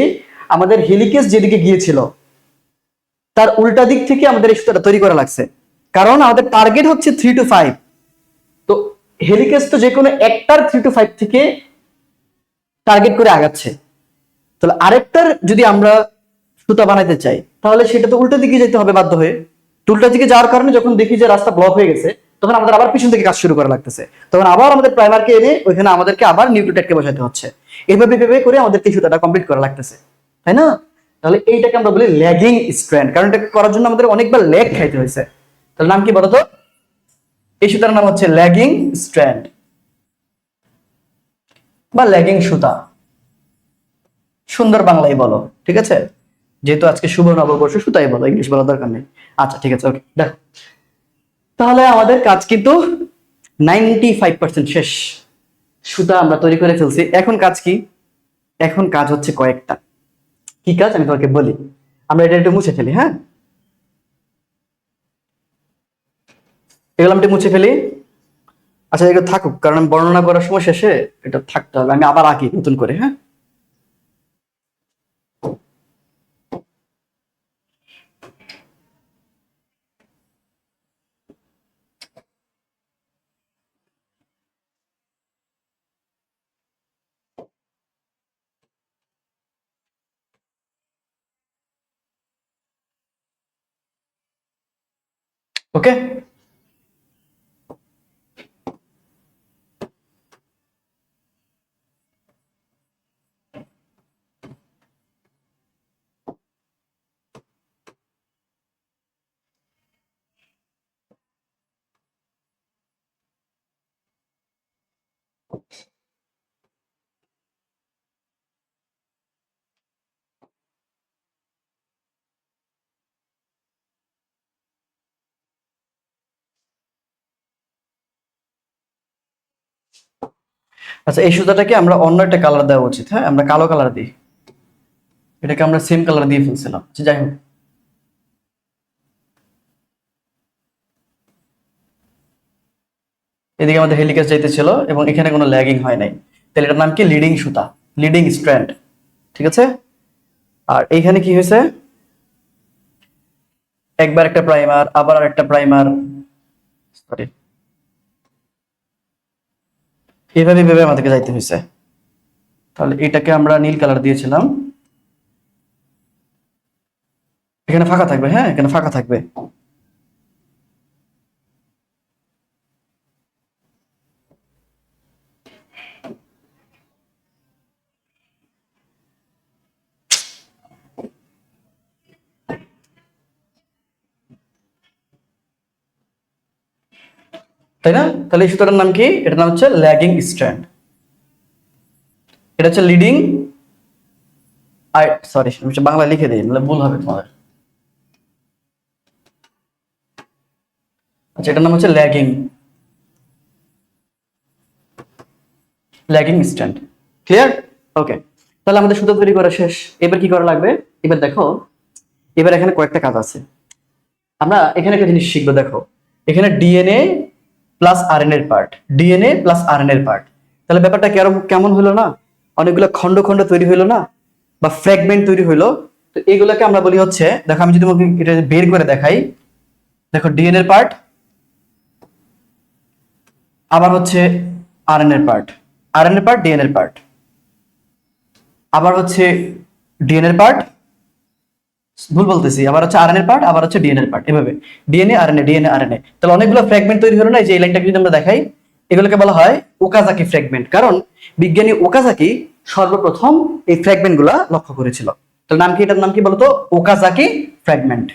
আমাদের হেলিকেজ যেদিকে গিয়েছিল তার উল্টা দিক থেকে আমাদের এই সুতাটা তৈরি করা লাগছে, কারণ আমাদের টার্গেট হচ্ছে 3 to 5। তো হেলিকেজ তো যে কোনো একটার 3 to 5 থেকে টার্গেট করে আগাচ্ছে, তাহলে আরেকটার যদি আমরা সুতা বানাইতে চাই তাহলে সেটা তো উল্টা দিকে যেতে হবে বাধ্য হয়ে। তো উল্টা দিকে যাওয়ার কারণে যখন দেখি যে রাস্তা ব্লক হয়ে গেছে তখন আমাদের আবার পিছন থেকে কাজ শুরু করা লাগতেছে, তখন আবার আমাদের প্রাইমারকে এনে ওইখানে আমাদেরকে আবার নিউক্লিওটাইডকে বসাতে হচ্ছে। এভাবে এভাবে করে আমাদেরকে সুতাটা কমপ্লিট করা লাগতেছে, তাই না? তাহলে এইটাকে আমরা বলি ল্যাগিং স্ট্র্যান্ড, কারণ এটা করার জন্য আমাদের অনেকবার ল্যাগ খাইতে হয়েছে। তাহলে নাম কি বলতো? এই সুতার নাম হচ্ছে ল্যাগিং স্ট্র্যান্ড বা ল্যাগিং সুতা, সুন্দর বাংলায় বলো, ঠিক আছে? যেহেতু আজকে শুভ নববর্ষ, সুতাই বলো, ইংলিশ বলার দরকার নেই। আচ্ছা ঠিক আছে, ওকে, দেখো তাহলে আমাদের কাজ কিন্তু 95% শেষ, সুতা আমরা তৈরি করে ফেলছি। এখন কাজ কি? এখন কাজ হচ্ছে কয়েকটা। কি কাজ আমি তোমাকে বলি, আমরা এটা একটু মুছে ফেলি। হ্যাঁ, এগুলো আমি একটু মুছে ফেলি। আচ্ছা এগুলো থাকুক, কারণ আমি বর্ণনা করার সময় শেষে এটা থাকতে হবে, আমি আবার আঁকি নতুন করে। হ্যাঁ, ওকে, আচ্ছা এই সুতাটাকে আমরা অন্য একটা কালার দেওয়া উচিত। হ্যাঁ, আমরা কালো কালার দিই, এটাকে আমরা সেম কালার দিয়ে ফেলছিলাম। আচ্ছা, যাই হোক, এদিকে আমাদের হেলিকাস যাইতেছিল এবং এখানে কোনো ল্যাগিং হয় নাই, তাহলে এটার নাম কি? লিডিং সুতা, লিডিং স্ট্র্যান্ড। ঠিক আছে, আর এইখানে কি হয়েছে? একবার একটা প্রাইমার, আবার আর একটা প্রাইমার, সরি, এভাবে এভাবে আমাদেরকে যাইতে হয়েছে। তাহলে এটাকে আমরা নীল কালার দিয়েছিলাম, এখানে ফাঁকা থাকবে। হ্যাঁ, এখানে ফাঁকা থাকবে। তাই না? তাহলে এই সুতাটার নাম কি? এটার নাম হচ্ছে ল্যাগিং স্ট্র্যান্ড। এটা হচ্ছে লিডিং, সরি আমি বাংলা লিখে দিই, নাহলে ভুল হবে তোমাদের। আচ্ছা, এটার নাম হচ্ছে ল্যাগিং, ল্যাগিং স্ট্র্যান্ড। ক্লিয়ার? ওকে, তাহলে আমাদের সুতো তৈরি করা শেষ। এবার কি করা লাগবে? এবার দেখো, এবার এখানে কয়েকটা কাজ আছে। আমরা এখানে একটা জিনিস শিখবো। দেখো, এখানে ডিএনএ প্লাস আরএনএ এর পার্ট, ডিএনএ প্লাস আরএনএ এর পার্ট। তাহলে ব্যাপারটা কেমন হলো না? অনেকগুলো খন্ড খন্ড তৈরি হইলো না, বা ফ্র্যাগমেন্ট তৈরি হইলো। তো এগুলোকে আমরা বলি হচ্ছে, দেখো আমি যদি তোমাকে এটা বের করে দেখাই, দেখো ডিএনএ এর পার্ট, আবার হচ্ছে আরএনএ এর পার্ট, আরএনএ পার্ট, ডিএনএ এর পার্ট, আবার হচ্ছে ডিএনএ এর পার্ট, ভুল বলতেছি, আবার হচ্ছে আরএনএ এর পার্ট, আবার হচ্ছে ডিএনএ এর পার্ট, এভাবে ডিএনএ আরএনএ, ডিএনএ আরএনএ। তাহলে অনেকগুলো ফ্র্যাগমেন্ট তৈরি হলো না? যে এই লাইনটাকে যদি আমরা দেখাই, এগুলোকে বলা হয় ওকাজাকি ফ্র্যাগমেন্ট, কারণ বিজ্ঞানী ওকাজাকি সর্বপ্রথম এই ফ্র্যাগমেন্ট গুলা লক্ষ্য করেছিল। তাহলে নাম কি? এটার নাম কি বলতো? ওকাজাকি ফ্র্যাগমেন্ট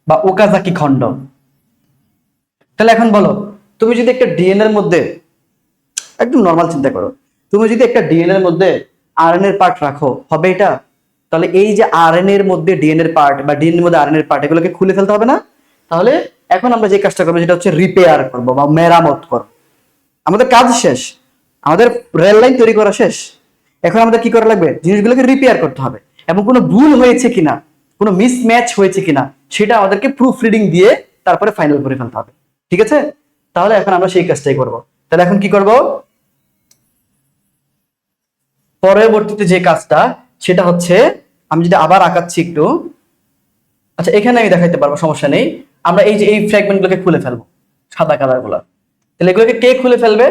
বা ওকাজাকি খণ্ড। তাহলে এখন বলো, তুমি যদি একটা ডিএনএ এর মধ্যে, একদম নর্মাল চিন্তা করো, তুমি যদি একটা ডিএনএ এর মধ্যে আরএনএ এর পার্ট রাখো, হবে এটা? তাহলে এই যে আরএনএ এর মধ্যে ডিএনএ এর পার্ট বা ডিএনএ এর মধ্যে আরএনএ এর পার্ট, এগুলোকে খুলে ফেলতে হবে না? তাহলে এখন আমরা যে কাজটা করবো সেটা হচ্ছে রিপেয়ার করব বা মেরামত করব। আমাদের কাজ শেষ, আমাদের রেল লাইন তৈরি করা শেষ। এখন আমাদের কি করা লাগবে? জিনিসগুলোকে রিপেয়ার করতে হবে, এবং কোনো ভুল হয়েছে কিনা, কোনো মিসম্যাচ হয়েছে কিনা, সেটা আমাদেরকে প্রুফ রিডিং দিয়ে তারপরে ফাইনাল করে ফেলতে হবে। ঠিক আছে? তাহলে এখন আমরা সেই কাজটাই করব। তাহলে এখন কি করব? পরবর্তীতে যে কাজটা, সেটা হচ্ছে, আমি যদি আবার আঁকাচ্ছি একটু, আচ্ছা এখানে আমি দেখাইতে পারবো, সমস্যা নেই। আমরা এই যে এই ফ্র্যাগমেন্ট গুলোকে খুলে ফেলবো, সাদা কালার গুলা। তাহলে এগুলোকে কে খুলে ফেলবে?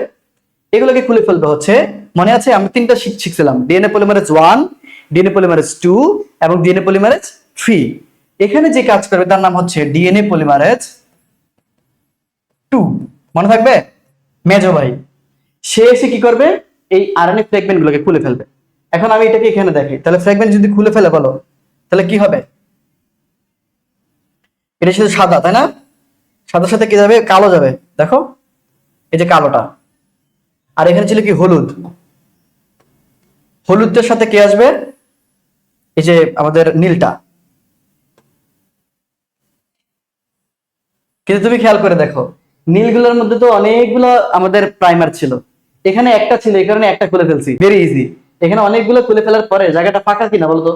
এগুলোকে খুলে ফেলবে হচ্ছে, মনে আছে আমরা তিনটা শিখছিলাম, ডিএনএ পলিমারেজ 1, ডিএনএ পলিমারেজ 2 এবং ডিএনএ পলিমারেজ 3। এখানে যে কাজ করবে তার নাম হচ্ছে ডিএনএ পলিমারেজ 2। মনে থাকবে? মেজো ভাই সে এসে কি করবে? এই আরএনএ ফ্র্যাগমেন্ট গুলোকে খুলে ফেলবে। এখন আমি এটাকে এখানে দেখি, তাহলে ফ্র্যাগমেন্ট যদি খুলে ফেলে বলো, তাহলে কি হবে? এটা শুধু সাদা, তাই না? সাদার সাথে কি যাবে? কালো যাবে। দেখো, এই যে কালোটা, আর এখানে ছিল কি? হলুদ। হলুদের সাথে কে আসবে? এই যে আমাদের নীলটা। কিন্তু তুমি খেয়াল করে দেখো, নীলগুলোর মধ্যে তো অনেকগুলো আমাদের প্রাইমার ছিল, এখানে একটা ছিল, এই কারণে একটা খুলে ফেলছি, ভেরি ইজি। এখানে অনেকগুলো খুলে ফেলার পরে জায়গাটা ফাঁকা কিনা বলতো?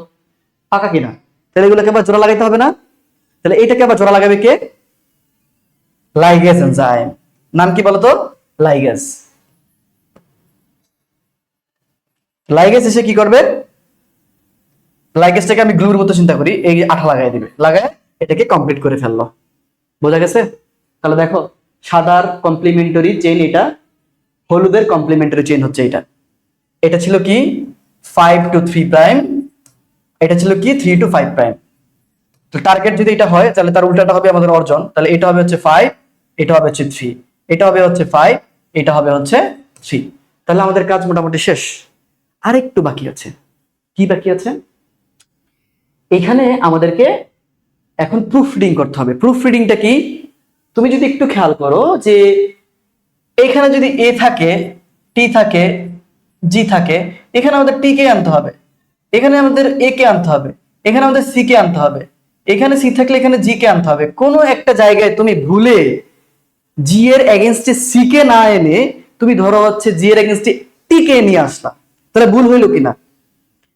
ফাঁকা কিনা? তাহলে এগুলোকে আবার জোড়া লাগাইতে হবে না? তাহলে এইটাকে আবার জোড়া লাগাবে কে? Ligase enzyme. নাম কি বলতো? লাইগেজ। লাইগেজ এসে কি করবে? লাইগেজটাকে আমি গ্লুর মতো চিন্তা করি, এই আঠা লাগাই দিবে, লাগায় এটাকে কমপ্লিট করে ফেললো। বোঝা গেছে? তাহলে দেখো, সাদার কমপ্লিমেন্টারি চেইন এটা, হলুদের কমপ্লিমেন্টারি চেইন হচ্ছে এটা। এটা ছিল কি? 5 to 3 প্রাইম, এটা ছিল কি? 3 to 5 প্রাইম। তো টার্গেট যদি এটা হয় তাহলে তার উল্টাটা হবে আমাদের অর্জন, তাহলে এটা হবে হচ্ছে 5, এটা হবে হচ্ছে 3, এটা হবে হচ্ছে 5, এটা হবে হচ্ছে 3। তাহলে আমাদের কাজ মোটামুটি শেষ। আরেকটু বাকি আছে। কি বাকি আছে? এখানে আমাদেরকে এখন প্রুফ রিডিং করতে হবে। প্রুফ রিডিংটা কি? তুমি যদি একটু খেয়াল করো যে এখানে যদি এ থাকে, টি থাকে, জি থাকে, এখানে আমাদের টি কে আনতে হবে, এখানে আমাদের এ কে আনতে হবে, এখানে আমাদের সি কে আনতে হবে, এখানে সি থাকলে এখানে জি কে আনতে হবে। কোনো একটা জায়গায় তুমি ভুলে জি এর এগেনস্টে সি কে না এনে তুমি ধরো হচ্ছে জি এর এগেনস্টে টি কে নিয়ে আসলা, তাহলে ভুল হইলো কিনা?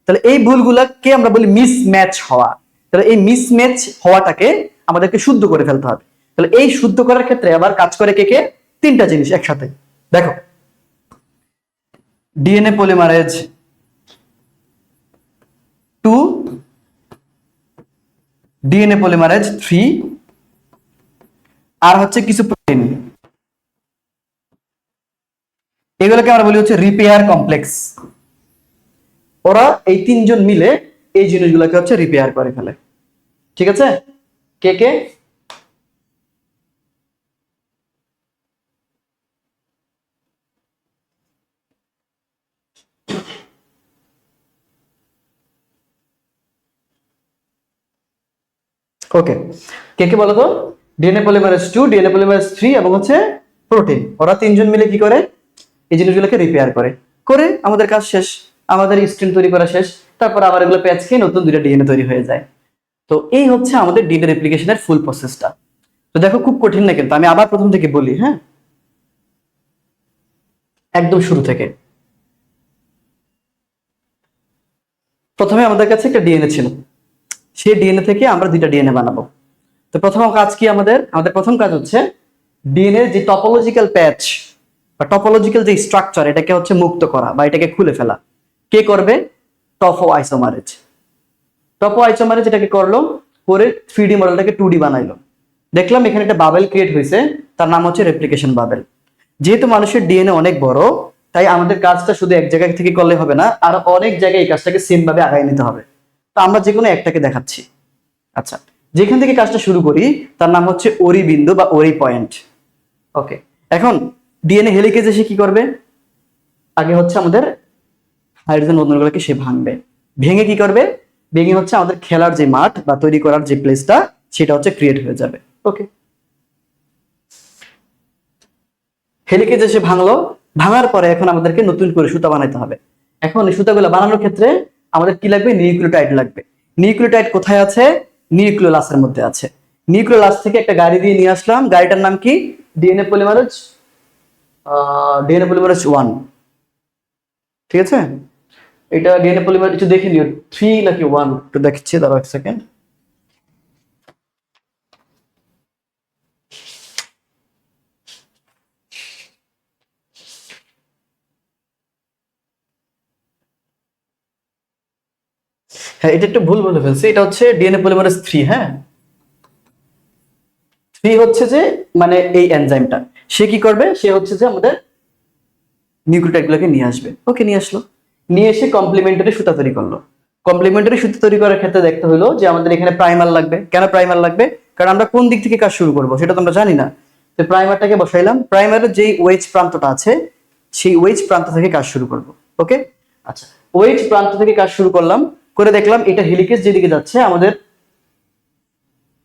তাহলে এই ভুলগুলাকে আমরা বলি মিসম্যাচ হওয়া। তাহলে এই মিসম্যাচ হওয়াটাকে আমাদেরকে শুদ্ধ করে ফেলতে হবে। তাহলে এই শুদ্ধ করার ক্ষেত্রে আবার কাজ করে কে কে? তিনটা জিনিস একসাথে। দেখো, ডিএনএ পলিমারেজ 2, ডিএনএ পলিমারেজ 3, আর হচ্ছে কিছু প্রোটিন, এগুলোকে আমরা বলি হচ্ছে রিপেয়ার কমপ্লেক্স। ওরা এই তিনজন মিলে এই জিনিসগুলোকে হচ্ছে রিপেয়ার করে ফেলে। ঠিক আছে? কে কে? ওকে, কে কে বলো তো? ডিএনএ পলিমারেজ 2, ডিএনএ পলিমারেজ 3 এবং হচ্ছে প্রোটিন। ওরা তিনজন মিলে কি করে? এই জিনিসগুলোকে রিপেয়ার করে। করে আমাদের কাজ শেষ, আমাদের স্ট্রিং তৈরি করা শেষ। তারপর আবার এগুলো প্যাচ খেয়ে নতুন দুইটা ডিএনএ তৈরি হয়ে যায়। তো এই হচ্ছে আমাদের ডিএনএ রেপ্লিকেশনের ফুল প্রসেসটা। তো দেখো, খুব কঠিন না কিন্তু। আমি আবার প্রথম থেকে বলি, হ্যাঁ, একদম শুরু থেকে। প্রথমে আমাদের কাছে একটা ডিএনএ ছিল, সেই ডিএনএ থেকে আমরা দুইটা ডিএনএ বানাবো। তো প্রথম কাজ কি আমাদের? আমাদের প্রথম কাজ হচ্ছে ডিএনএ যে টপোলজিক্যাল প্যাচ বা টপোলজিক্যাল যে স্ট্রাকচার, এটাকে হচ্ছে মুক্ত করা বা এটাকে খুলে ফেলা। কে করবে? টপো আইসোমারেজ। টপো আইসোমারেজ এটাকে করলো, করে 3D মডেলটাকে 2D বানাইলো। দেখলাম এখানে একটা বাবেল ক্রিয়েট হয়েছে, তার নাম হচ্ছে রেপ্লিকেশন বাবেল। যেহেতু মানুষের ডিএনএ অনেক বড়, তাই আমাদের কাজটা শুধু এক জায়গা থেকে করলে হবে না, আর অনেক জায়গায় এই কাজটাকে সেম ভাবে আগায় নিতে হবে। তো আমরা যে কোনো একটাকে দেখাচ্ছি। আচ্ছা, যেখান থেকে কাজটা শুরু করি তার নাম হচ্ছে ওরি বিন্দু বা ওরি পয়েন্ট। ওকে, এখন ডিএনএ হেলিকেজ এসে কি করবে? আগে হচ্ছে আমাদের হাইড্রোজেন বন্ধনগুলোকে সে ভাঙবে। ভেঙে কি করবে? ভেঙে হচ্ছে আমাদের খেলার যে মাঠ বা তৈরি করার যে প্লেসটা, সেটা হচ্ছে ক্রিয়েট হয়ে যাবে। ওকে, হেলিকেজ এসে ভাঙলো, ভাঙার পরে এখন আমাদেরকে নতুন করে সুতা বানাইতে হবে। এখন এই সুতাগুলো বানানোর ক্ষেত্রে আমাদের কি লাগবে? নিউক্লিওটাইড লাগবে। নিউক্লিওটাইড কোথায় আছে? নিউক্লিওলাসের মধ্যে আছে। নিউক্লিওলাস থেকে একটা গাড়ি দিয়ে নিয়ে আসলাম, গাড়িটার নাম কি? DNA polymerase, DNA polymerase 1। ঠিক আছে? এটা ডিএনএ পলিমারেজ একটু দেখে নিও, 3 নাকি 1 একটু দেখছি, দাঁড়াও এক সেকেন্ড। হ্যাঁ, এটা একটু ভুল বলে ফেলছি, এটা হচ্ছে ডিএনএ পলিমারেজ 3। হ্যাঁ, 3 হচ্ছে যে মানে এই এনজাইমটা, সে কি করবে? সে হচ্ছে যে আমাদের নিউক্লিওটাইড গুলোকে নিয়ে আসবে। ওকে, নিয়ে আসলো, নিয়ে এসে কমপ্লিমেন্টারি সুতা তৈরি করলো। কমপ্লিমেন্টারি সুতা তৈরি করার ক্ষেত্রে দেখতে হলো যে আমাদের এখানে প্রাইমার লাগবে। কেন প্রাইমার লাগবে? কারণ আমরা কোন দিক থেকে কাজ শুরু করব সেটা তো আমরা জানি না। তো প্রাইমারটাকে বসাইলাম, প্রাইমারের যেই ওয়েজ প্রান্তটা আছে সেই ওয়েজ প্রান্ত থেকে কাজ শুরু করব। ওকে, আচ্ছা, ওয়েজ প্রান্ত থেকে কাজ শুরু করলাম, করে দেখলাম এটা হেলিকেজ যেদিকে যাচ্ছে আমাদের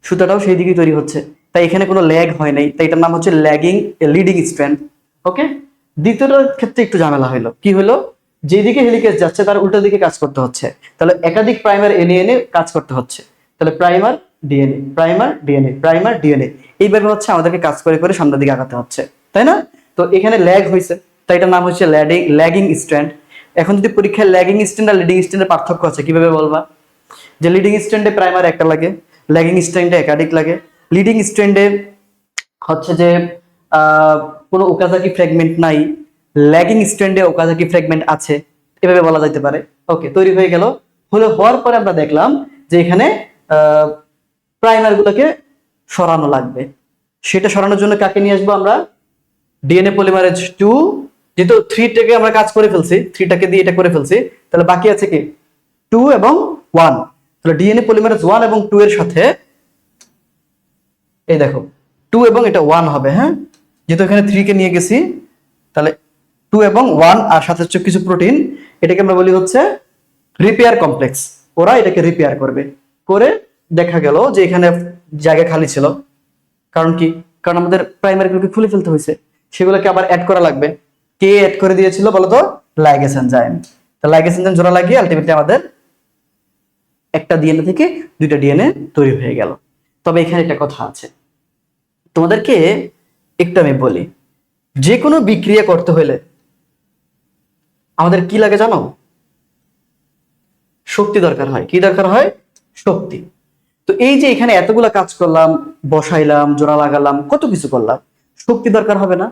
সুতাটাও সেই দিকে তৈরি হচ্ছে, তাই এখানে কোনো ল্যাগ হয় নাই, তাই এটার নাম হচ্ছে ল্যাগিং লিডিং স্ট্র্যান্ড। ওকে, দ্বিতীয়টার ক্ষেত্রে একটু ঝামেলা হলো। কি হলো? যেদিকে হেলিকেজ যাচ্ছে তার উল্টো দিকে কাজ করতে হচ্ছে, তাহলে একাধিক প্রাইমার এনে এনে কাজ করতে হচ্ছে। তাহলে primer DNA, primer DNA, primer DNA, এইভাবে হচ্ছে আমাদেরকে কাজ করে করে সামনের দিকে আগাতে হচ্ছে, তাই না? তো এখানে ল্যাগ হয়েছে, তাই এটার নাম হচ্ছে ল্যাগিং স্ট্র্যান্ড। এখন যদি পরীক্ষায় ল্যাগিং স্ট্র্যান্ড আর লিডিং স্ট্র্যান্ডের পার্থক্য আছে, কিভাবে বলবা? যে লিডিং স্ট্র্যান্ডে প্রাইমার একটা লাগে, ল্যাগিং স্ট্র্যান্ডে একাধিক লাগে। লিডিং স্ট্র্যান্ডে হচ্ছে যে কোনো ওকাজাকি ফ্র্যাগমেন্ট নাই, ল্যাগিং স্ট্র্যান্ডে ওকাজাকি ফ্র্যাগমেন্ট আছে, এভাবে বলা যেতে পারে। ওকে, তৈরি হয়ে গেল। হওয়ার পরে আমরা দেখলাম যে এখানে প্রাইমার গুলোকে সরানো লাগবে। সেটা সরানোর জন্য কাকে নিয়ে আসবো আমরা? DNA polymerase 2। যেহেতু 3 টাকে আমরা কাজ করে ফেলছি, 3টাকে দিয়ে এটা করে ফেলছি, তাহলে বাকি আছে কি? 2 এবং 1। তাহলে ডিএনএ পলিমারেজ 1 এবং 2 এর সাথে এই দেখো 2 এবং এটা 1 হবে, হ্যাঁ, যেহেতু এখানে 3 কে নিয়ে গেছি, তাহলে 2 এবং 1 আর সাথে হচ্ছে কিছু প্রোটিন, এটাকে আমরা বলি হচ্ছে রিপেয়ার কমপ্লেক্স। ওরা এটাকে রিপেয়ার করবে, করে দেখা গেল যে এখানে জায়গা খালি ছিল। কারণ কি? কারণ আমাদের প্রাইমারিগুলোকে খুলে ফেলতে হয়েছে, সেগুলোকে আবার অ্যাড করা লাগবে। কে অ্যাড করে দিয়েছিল বলতো? Ligase enzyme. তো লাইগেজ এনজাইম জোড়া লাগিয়ে আলটিমেটলি আমাদের একটা ডিএনএ থেকে দুইটা ডিএনএ তৈরি হয়ে গেল। তবে এখানে একটা কথা আছে, তোমাদেরকে একটু আমি বলি, যে কোনো বিক্রিয়া করতে হলে আমাদের কি লাগে জানো? শক্তি দরকার হয়। কি দরকার হয়? শক্তি। তো এই যে এখানে এতগুলা কাজ করলাম, বসাইলাম, জোড়া লাগালাম, কত কিছু করলাম, শক্তি দরকার হবে না?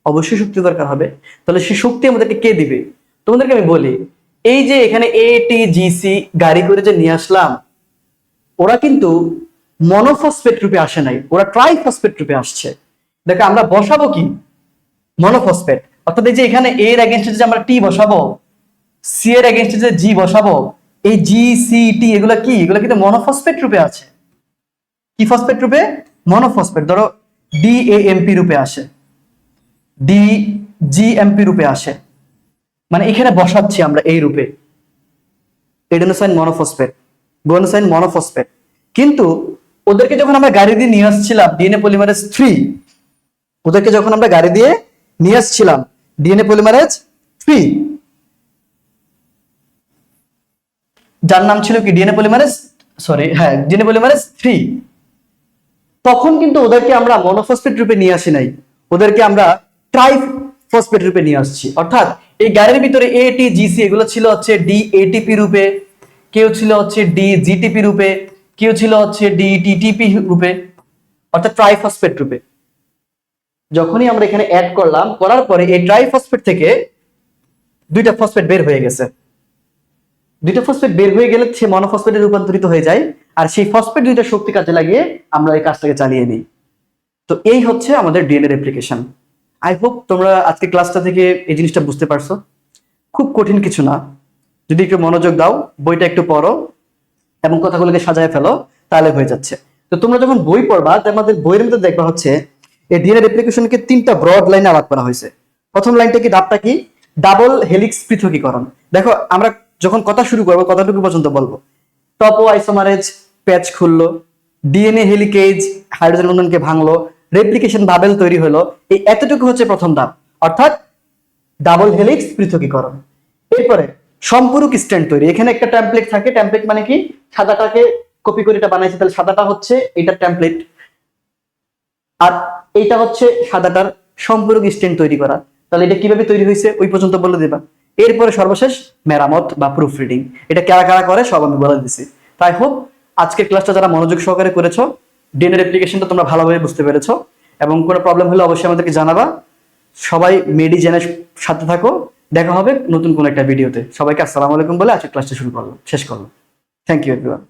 অবশ্যই শক্তি দরকার হবে। তাহলে সেই শক্তি আমাদেরকে কে দিবে? তোমাদেরকে আমি বলি, এই যে এখানে এটিজিসি গাড়ি করে যে নিয়ে আসলাম, ওরা কিন্তু মনোফসফেট রূপে আসে নাই, ওরা ট্রাইফসফেট রূপে আসছে। দেখো আমরা বসাবো কি? মনোফসফেট। অর্থাৎ এই যে এখানে এ এর এগেইনস্টে যে আমরা টি বসাবো, সি এর এগেইনস্টে যে জি বসাবো, এই জি সি টি এগুলা কি? এগুলা কিন্তু মনোফসফেট রূপে আছে। কি ফসফেট রূপে? মনোফসফেট। ধরো ডিএএমপি রূপে আসে, ডিজিএমপি রূপে আসে, মানে এখানে বসাচ্ছি আমরা এই রূপে এডেনোসাইন মনোফসফেট, গুয়ানোসাইন মনোফসফেট। কিন্তু ওদেরকে যখন আমরা গাড়ি দিয়ে নিয়ে আসছিলাম ডিএনএ পলিমারেজ 3, ওদেরকে যখন আমরা গাড়ি দিয়ে নিয়ে আসছিলাম ডিএনএ পলিমারেজ 3, যার নাম ছিল কি? ডিএনএ পলিমারেজ, সরি হ্যাঁ, ডিএনএ পলিমারেজ 3, তখন কিন্তু ওদেরকে আমরা মনোফসফেট রূপে নিয়ে আসি নাই, ওদেরকে আমরা ট্রাইফসফেট রূপে নিয়ে আসছি। অর্থাৎ এই গাড়ির ভিতরে এটিজিসি এগুলো ছিল হচ্ছে ডিএটিপি রূপে, কেউ ছিল হচ্ছে ডিজিটিপি রূপে, কেউ ছিল হচ্ছে ডিটিটিপি রূপে, অর্থাৎ ট্রাইফসফেট রূপে। যখনই আমরা এখানে অ্যাড করলাম, করার পরে এই ট্রাইফসফেট থেকে দুইটা ফসফেট বের হয়ে গেছে। দুইটা ফসফেট বের হয়ে গেলে সে মনোফসফেটে রূপান্তরিত হয়ে যায়, আর সেই ফসফেট দুইটা শক্তি কাজে লাগিয়ে আমরা এই কাজটাকে চালিয়ে নিই। তো এই হচ্ছে আমাদের ডিএনএ রেপ্লিকেশন। আই হোপ তোমরা আজকে ক্লাসটা থেকে এই জিনিসটা বুঝতে পারছো। খুব কঠিন কিছু না, যদি একটু মনোযোগ দাও, বইটা একটু পড়ো এবং কথাগুলোকে সাজায় ফেলো, তাহলে হয়ে যাচ্ছে। তো তোমরা যখন বই পড়বা, আমাদের বইয়ের মধ্যে দেখবা হচ্ছে এই ডিএনএ রেপ্লিকেশনকে 3টা ব্রড লাইনে আলাপ করা হয়েছে। প্রথম লাইনটা কি? ধাপটা কি? ডাবল হেলিক্স পৃথকীকরণ। দেখো আমরা যখন কথা শুরু করবো, কথাটুকু পর্যন্ত বলবো। টপো আইসোমারেজ প্যাচ খুললো, ডিএনএ হেলিকেজ হাইড্রোজেন বন্ধনকে ভাঙলো, রেপ্লিকেশন বাবেল তৈরি হলো, এই এতটুকু হচ্ছে প্রথম ধাপ, অর্থাৎ ডাবল হেলিক্স পৃথকীকরণ। এরপরে সম্পূরক স্ট্র্যান্ড তৈরি। এখানে একটা টেমপ্লেট থাকে, টেমপ্লেট মানে কি? সাদাটাকে কপি করে এটা বানাইছে, তাহলে সাদাটা হচ্ছে এটা টেমপ্লেট, আর এইটা হচ্ছে সাদাটার সম্পূরক স্ট্র্যান্ড তৈরি করা। তাহলে এটা কিভাবে তৈরি হয়েছে ওই পর্যন্ত বলে দিবা। এরপরে সর্বশেষ মেরামত বা প্রুফ রিডিং, এটা কারা কারা করে সব আমি বলে দিছি। তাই হোপ আজকের ক্লাসটা যারা মনোযোগ সহকারে করেছো, ডিএনএ অ্যাপ্লিকেশনটা তোমরা ভালোভাবে বুঝতে পেরেছো, এবং কোনো প্রবলেম হলে অবশ্যই আমাদেরকে জানাবা। সবাই মেডিজেনের সাথে থাকো, দেখা হবে নতুন কোনো একটা ভিডিওতে। সবাইকে আসসালামু আলাইকুম বলে আজকের ক্লাসটা শেষ করলাম। Thank you everyone.